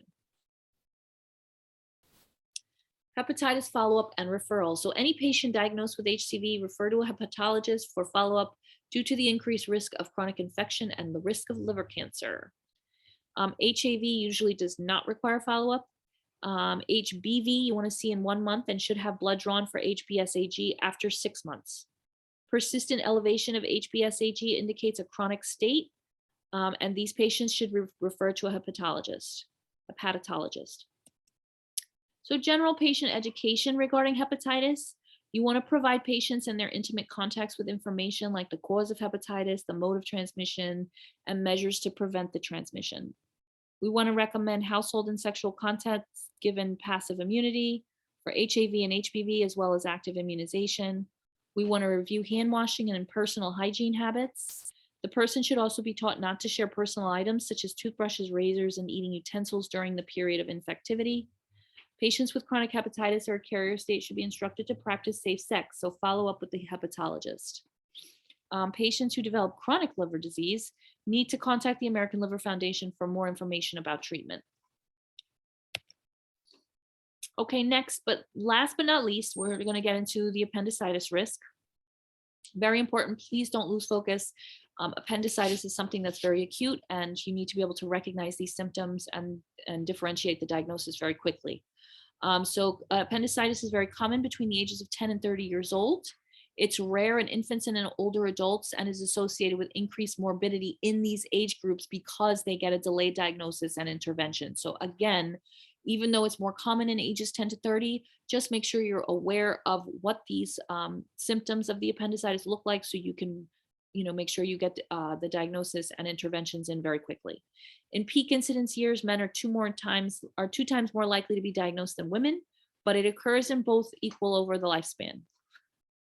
Hepatitis follow-up and referral. So any patient diagnosed with HCV, refer to a hepatologist for follow-up due to the increased risk of chronic infection and the risk of liver cancer. HAV usually does not require follow-up. HBV you want to see in 1 month and should have blood drawn for HBsAg after 6 months. Persistent elevation of HBsAg indicates a chronic state, and these patients should refer to a hepatologist. So general patient education regarding hepatitis. You want to provide patients and their intimate contacts with information like the cause of hepatitis, the mode of transmission, and measures to prevent the transmission. We want to recommend household and sexual contacts given passive immunity for HAV and HBV, as well as active immunization. We want to review hand washing and personal hygiene habits. The person should also be taught not to share personal items such as toothbrushes, razors, and eating utensils during the period of infectivity. Patients with chronic hepatitis or a carrier state should be instructed to practice safe sex, so follow up with the hepatologist. Patients who develop chronic liver disease need to contact the American Liver Foundation for more information about treatment. Okay, next, but last but not least, we're going to get into the appendicitis risk. Very important, please don't lose focus. Appendicitis is something that's very acute, and you need to be able to recognize these symptoms and differentiate the diagnosis very quickly. So appendicitis is very common between the ages of 10 and 30 years old. It's rare in infants and in older adults and is associated with increased morbidity in these age groups because they get a delayed diagnosis and intervention. So again, even though it's more common in ages 10 to 30, just make sure you're aware of what these symptoms of the appendicitis look like so you can make sure you get the diagnosis and interventions in very quickly. In peak incidence years, men are 2 times more likely to be diagnosed than women, but it occurs in both equal over the lifespan.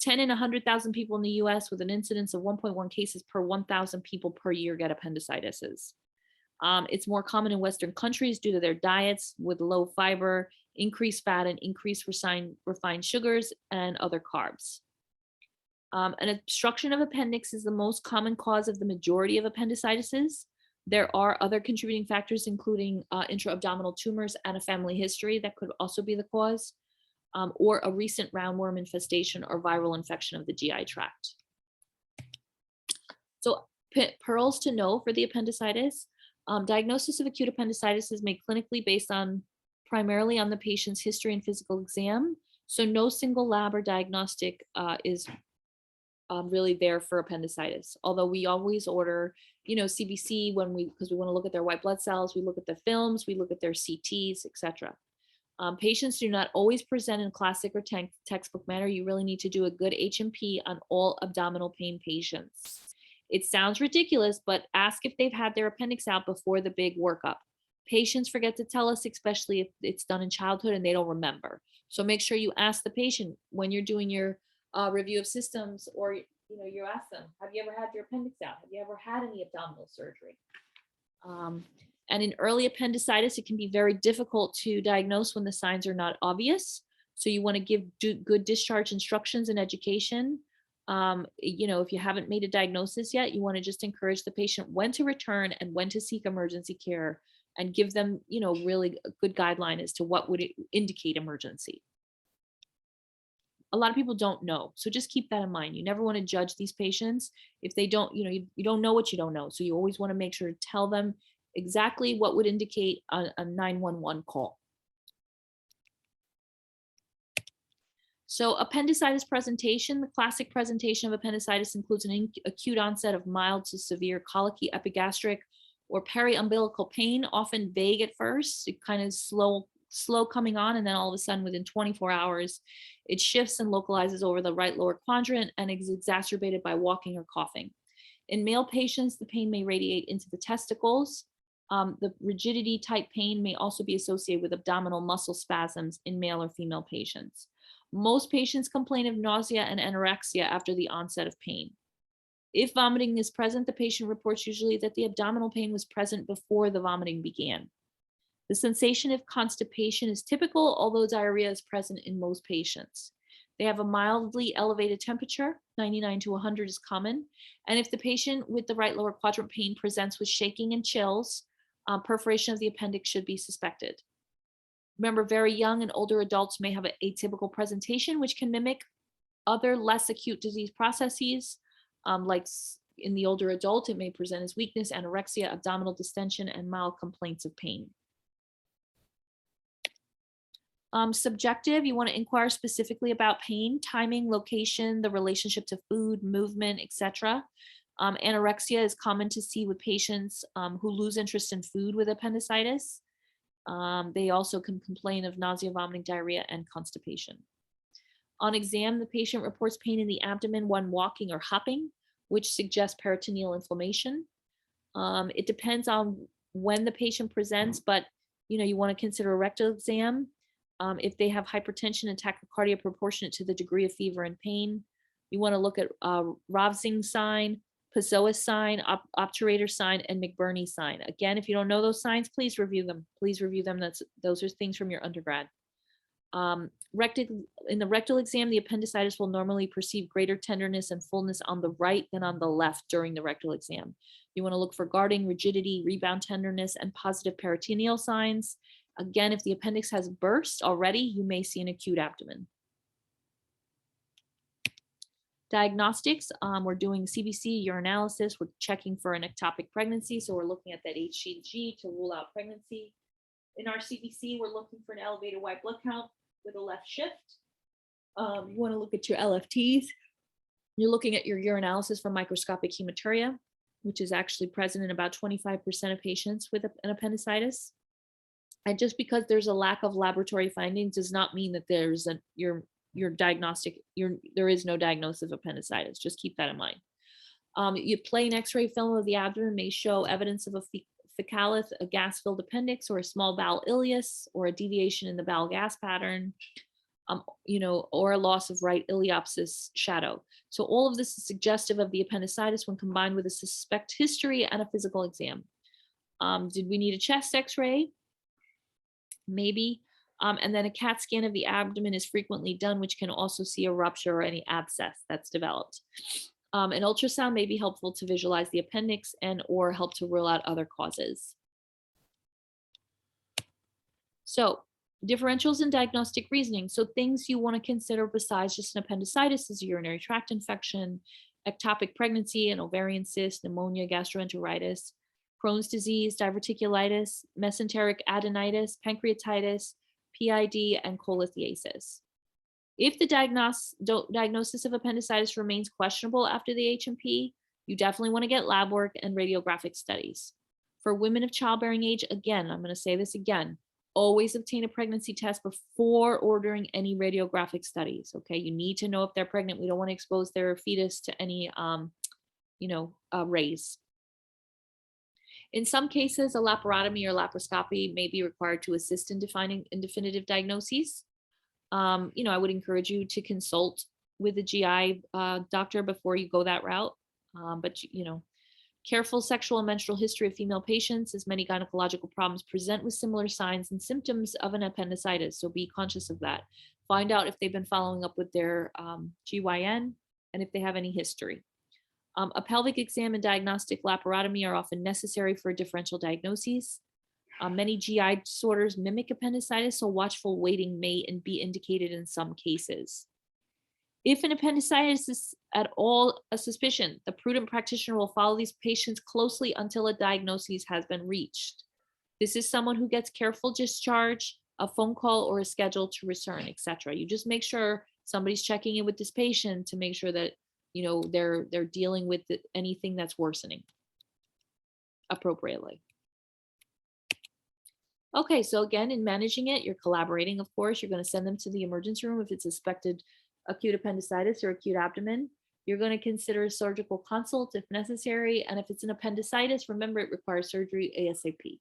10 in 100,000 people in the US with an incidence of 1.1 cases per 1,000 people per year get appendicitis. It's more common in Western countries due to their diets with low fiber, increased fat, and increased refined sugars and other carbs. An obstruction of appendix is the most common cause of the majority of appendicitis. There are other contributing factors, including intra-abdominal tumors and a family history that could also be the cause, or a recent roundworm infestation or viral infection of the GI tract. So pearls to know for the appendicitis. Diagnosis of acute appendicitis is made clinically based on primarily on the patient's history and physical exam. So no single lab or diagnostic is really there for appendicitis. Although we always order, CBC because we want to look at their white blood cells, we look at the films, we look at their CTs, etc. Patients do not always present in classic or textbook manner. You really need to do a good H&P on all abdominal pain patients. It sounds ridiculous, but ask if they've had their appendix out before the big workup. Patients forget to tell us, especially if it's done in childhood and they don't remember. So make sure you ask the patient when you're doing your review of systems, or you ask them, have you ever had your appendix out? Have you ever had any abdominal surgery? And in early appendicitis, it can be very difficult to diagnose when the signs are not obvious. So you want to give good discharge instructions and education. If you haven't made a diagnosis yet, you want to just encourage the patient when to return and when to seek emergency care, and give them, really a good guideline as to what would indicate emergency. A lot of people don't know, so just keep that in mind. You never want to judge these patients if they don't, you don't know what you don't know. So you always want to make sure to tell them exactly what would indicate a 911 call. So appendicitis presentation, the classic presentation of appendicitis includes an acute onset of mild to severe colicky, epigastric, or periumbilical pain, often vague at first. It kind of slow coming on, and then all of a sudden within 24 hours, it shifts and localizes over the right lower quadrant and is exacerbated by walking or coughing. In male patients, the pain may radiate into the testicles. The rigidity type pain may also be associated with abdominal muscle spasms in male or female patients. Most patients complain of nausea and anorexia after the onset of pain. If vomiting is present, the patient reports usually that the abdominal pain was present before the vomiting began. The sensation of constipation is typical, although diarrhea is present in most patients. They have a mildly elevated temperature, 99 to 100 is common. And if the patient with the right lower quadrant pain presents with shaking and chills, perforation of the appendix should be suspected. Remember, very young and older adults may have an atypical presentation, which can mimic other less acute disease processes. Like in the older adult, it may present as weakness, anorexia, abdominal distension, and mild complaints of pain. Subjective, you want to inquire specifically about pain, timing, location, the relationship to food, movement, etc. Anorexia is common to see with patients who lose interest in food with appendicitis. They also can complain of nausea, vomiting, diarrhea, and constipation. On exam, the patient reports pain in the abdomen when walking or hopping, which suggests peritoneal inflammation. It depends on when the patient presents, but you want to consider a rectal exam. If they have hypertension and tachycardia proportionate to the degree of fever and pain, you want to look at Ravsing sign, Pessoa sign, obturator sign, and McBurney sign. Again, if you don't know those signs, please review them. Please review them. Those are things from your undergrad. In the rectal exam, the appendicitis will normally perceive greater tenderness and fullness on the right than on the left during the rectal exam. You want to look for guarding, rigidity, rebound tenderness, and positive peritoneal signs. Again, if the appendix has burst already, you may see an acute abdomen. Diagnostics, we're doing CBC, urinalysis, we're checking for an ectopic pregnancy, so we're looking at that HCG to rule out pregnancy. In our CBC, we're looking for an elevated white blood count with a left shift. You want to look at your LFTs. You're looking at your urinalysis for microscopic hematuria, which is actually present in about 25% of patients with an appendicitis. And just because there's a lack of laboratory findings does not mean that there's your diagnostic, there is no diagnosis of appendicitis. Just keep that in mind. You plain X-ray film of the abdomen may show evidence of a fecalith, a gas-filled appendix, or a small bowel ileus, or a deviation in the bowel gas pattern, or a loss of right ileopsis shadow. So all of this is suggestive of the appendicitis when combined with a suspect history and a physical exam. Did we need a chest X-ray? Maybe. And then a CAT scan of the abdomen is frequently done, which can also see a rupture or any abscess that's developed. An ultrasound may be helpful to visualize the appendix and or help to rule out other causes. So differentials in diagnostic reasoning. So things you want to consider besides just an appendicitis is a urinary tract infection, ectopic pregnancy, an ovarian cyst, pneumonia, gastroenteritis, Crohn's disease, diverticulitis, mesenteric adenitis, pancreatitis, PID, and cholelithiasis. If the diagnosis of appendicitis remains questionable after the HMP, you definitely want to get lab work and radiographic studies. For women of childbearing age, again, I'm going to say this again, always obtain a pregnancy test before ordering any radiographic studies, okay? You need to know if they're pregnant. We don't want to expose their fetus to any, rays. In some cases, a laparotomy or laparoscopy may be required to assist in defining definitive diagnoses. I would encourage you to consult with a GI doctor before you go that route. But careful sexual and menstrual history of female patients, as many gynecological problems present with similar signs and symptoms of an appendicitis. So be conscious of that. Find out if they've been following up with their GYN and if they have any history. A pelvic exam and diagnostic laparotomy are often necessary for differential diagnoses. Many GI disorders mimic appendicitis, so watchful waiting may be indicated in some cases. If an appendicitis is at all a suspicion, the prudent practitioner will follow these patients closely until a diagnosis has been reached. This is someone who gets careful discharge, a phone call, or a schedule to return, etc. You just make sure somebody's checking in with this patient to make sure that they're dealing with anything that's worsening appropriately. Okay, so again, in managing it, you're collaborating, of course. You're going to send them to the emergency room if it's suspected acute appendicitis or acute abdomen. You're going to consider a surgical consult if necessary. And if it's an appendicitis, remember it requires surgery ASAP.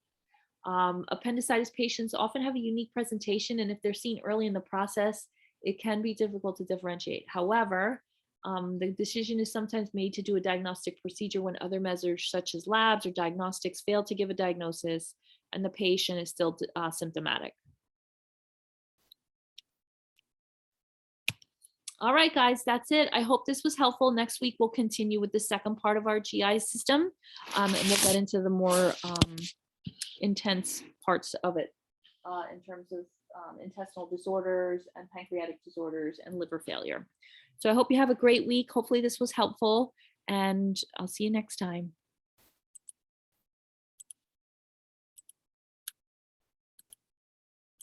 Appendicitis patients often have a unique presentation, and if they're seen early in the process, it can be difficult to differentiate. However, the decision is sometimes made to do a diagnostic procedure when other measures such as labs or diagnostics fail to give a diagnosis and the patient is still symptomatic. All right, guys, that's it. I hope this was helpful. Next week, we'll continue with the second part of our GI system, and we'll get into the more intense parts of it in terms of intestinal disorders and pancreatic disorders and liver failure. So I hope you have a great week. Hopefully this was helpful, and I'll see you next time.